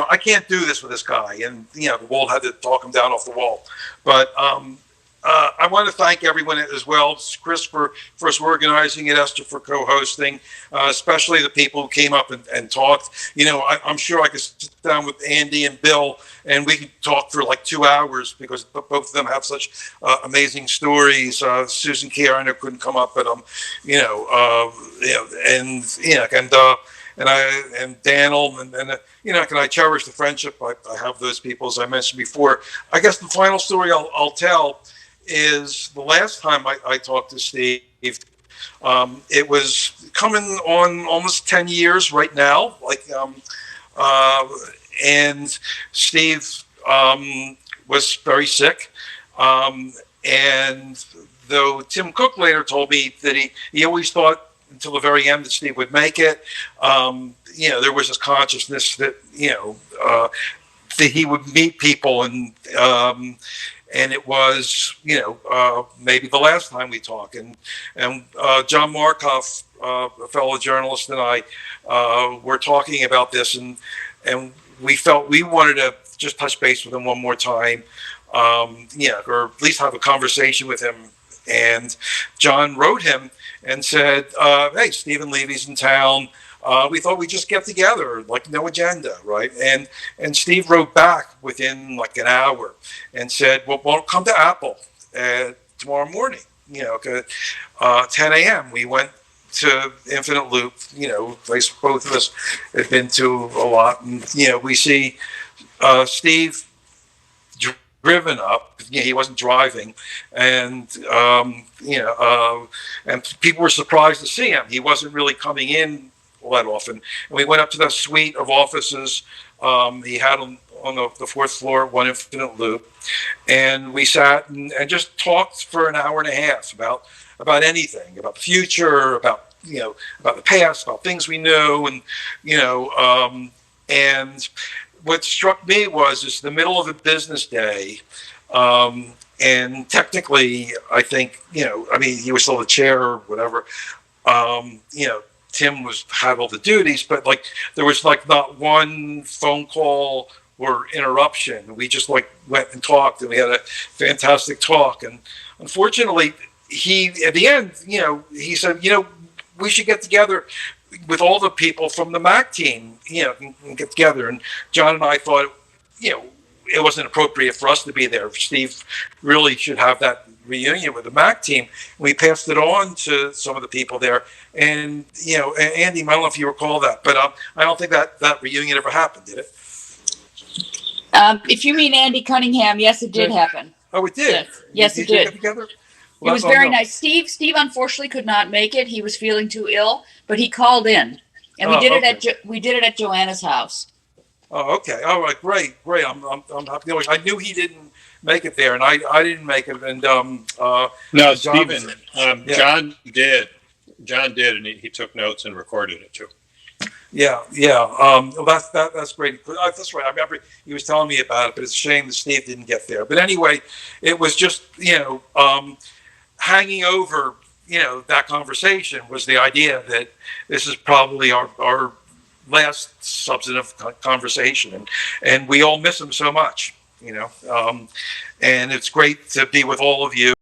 I can't do this with this guy. And, Walt had to talk him down off the wall. But I want to thank everyone as well, Chris for first organizing it, Esther for co-hosting, especially the people who came up and talked. I'm sure I could sit down with Andy and Bill and we could talk for like 2 hours because both of them have such amazing stories. Susan Key, I know couldn't come up, but and Daniel and I cherish the friendship. I have those people, as I mentioned before. I guess the final story I'll tell is the last time I talked to Steve, it was coming on almost 10 years right now. And Steve was very sick. And though Tim Cook later told me that he always thought until the very end that Steve would make it, there was this consciousness that, that he would meet people and it was, maybe the last time we talked. And John Markoff, a fellow journalist, and I were talking about this, and we felt we wanted to just touch base with him one more time, or at least have a conversation with him. And John wrote him and said, hey, Stephen Levy's in town. We thought we'd just get together, no agenda, right? And Steve wrote back within an hour and said, well, come to Apple tomorrow morning, 10 a.m. We went to Infinite Loop, place both of us had been to a lot. And, we see Steve driven up. He wasn't driving, and and people were surprised to see him. He wasn't really coming in all that often. And we went up to the suite of offices he had on the fourth floor at One Infinite Loop, and we sat and just talked for an hour and a half about anything, about the future, about the past, about things we knew, and and what struck me was it's the middle of a business day, and technically, I think he was still the chair or whatever. Tim had all the duties, but there was not one phone call or interruption. We just went and talked, and we had a fantastic talk. And unfortunately, he at the end, he said, we should get together with all the people from the Mac team, and get together. And John and I thought, it wasn't appropriate for us to be there. Steve really should have that reunion with the Mac team. We passed it on to some of the people there. And, Andy, I don't know if you recall that, but I don't think that reunion ever happened, did it? If you mean Andy Cunningham, yes, it did happen. Oh, it did? Yes, it did. Get together? It was very nice. Steve unfortunately could not make it. He was feeling too ill, but he called in, and we did it at Joanna's house. Oh, okay. All right. Great. I'm happy. I knew he didn't make it there, and I didn't make it. And no, Stephen, John did. John did, and he took notes and recorded it too. Yeah. Well, that's great. That's right. I remember he was telling me about it, but it's a shame that Steve didn't get there. But anyway, it was just hanging over that conversation was the idea that this is probably our last substantive conversation, and we all miss him so much. And it's great to be with all of you.